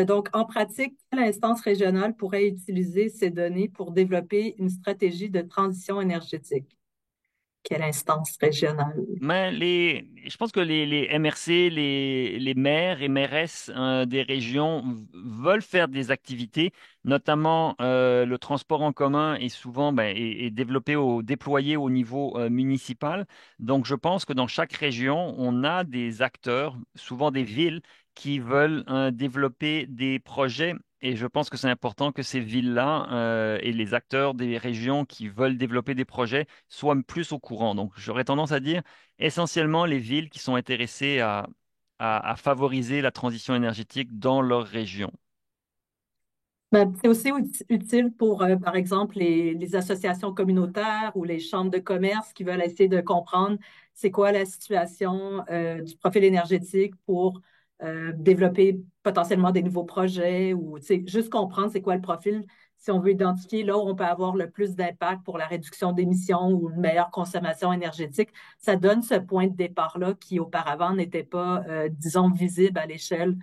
Donc, en pratique, quelle instance régionale pourrait utiliser ces données pour développer une stratégie de transition énergétique? Quelle instance régionale? Mais je pense que les MRC, les maires et mairesses des régions veulent faire des activités, notamment le transport en commun est souvent est développé déployé au niveau municipal. Donc je pense que dans chaque région, on a des acteurs, souvent des villes, qui veulent développer des projets. Et je pense que c'est important que ces villes-là et les acteurs des régions qui veulent développer des projets soient plus au courant. Donc, j'aurais tendance à dire essentiellement les villes qui sont intéressées à favoriser la transition énergétique dans leur région. Ben, c'est aussi utile pour, par exemple, les associations communautaires ou les chambres de commerce qui veulent essayer de comprendre c'est quoi la situation du profil énergétique pour développer potentiellement des nouveaux projets ou tu sais, juste comprendre c'est quoi le profil si on veut identifier là où on peut avoir le plus d'impact pour la réduction d'émissions ou une meilleure consommation énergétique. Ça donne ce point de départ-là qui auparavant n'était pas, disons, visible à l'échelle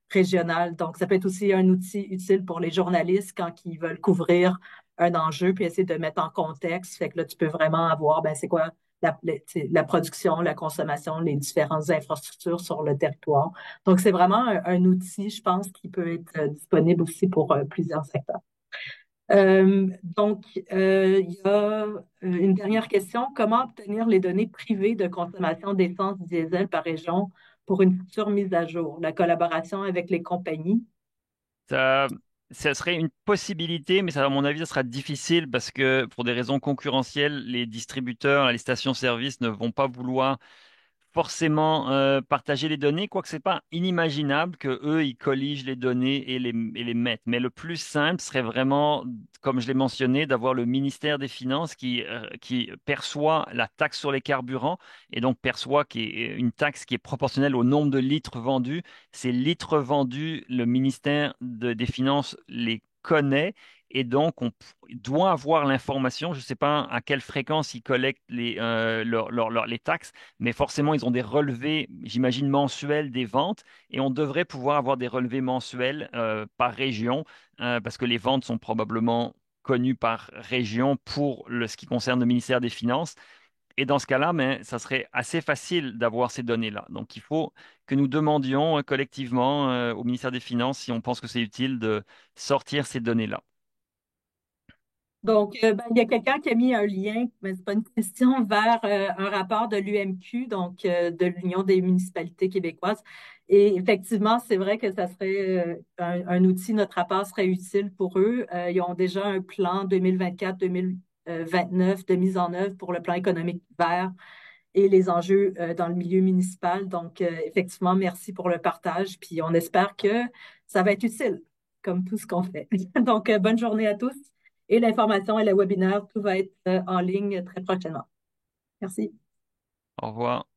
régionale. Donc, ça peut être aussi un outil utile pour les journalistes quand ils veulent couvrir un enjeu puis essayer de mettre en contexte. Fait que là, tu peux vraiment avoir, ben, c'est quoi la production, la consommation, les différentes infrastructures sur le territoire. Donc, c'est vraiment un outil, je pense, qui peut être disponible aussi pour plusieurs secteurs. Donc, il y a une dernière question. Comment obtenir les données privées de consommation d'essence diesel par région pour une future mise à jour? La collaboration avec les compagnies. Ça, ça serait une possibilité, mais ça, à mon avis, ça sera difficile parce que pour des raisons concurrentielles, les distributeurs, les stations-service ne vont pas vouloir forcément partager les données, quoique c'est pas inimaginable que eux ils colligent les données et les mettent. Mais le plus simple serait vraiment, comme je l'ai mentionné, d'avoir le ministère des Finances qui perçoit la taxe sur les carburants et donc perçoit qui est une taxe qui est proportionnelle au nombre de litres vendus. Ces litres vendus, le ministère des Finances les connaît. Et donc, doit avoir l'information. Je ne sais pas à quelle fréquence ils collectent les taxes, mais forcément, ils ont des relevés, j'imagine, mensuels des ventes, et on devrait pouvoir avoir des relevés mensuels par région, parce que les ventes sont probablement connues par région pour ce qui concerne le ministère des Finances. Et dans ce cas-là, mais ça serait assez facile d'avoir ces données-là. Donc, il faut que nous demandions collectivement au ministère des Finances si on pense que c'est utile de sortir ces données-là. Donc, ben, il y a quelqu'un qui a mis un lien, mais c'est pas une question, vers un rapport de l'UMQ, donc de l'Union des municipalités québécoises. Et effectivement, c'est vrai que ça serait un outil, notre rapport serait utile pour eux. Ils ont déjà un plan 2024-2029 de mise en œuvre pour le plan économique vert et les enjeux dans le milieu municipal. Donc, effectivement, merci pour le partage. Puis, on espère que ça va être utile, comme tout ce qu'on fait. Donc, bonne journée à tous. Et l'information et le webinaire, tout va être en ligne très prochainement. Merci. Au revoir.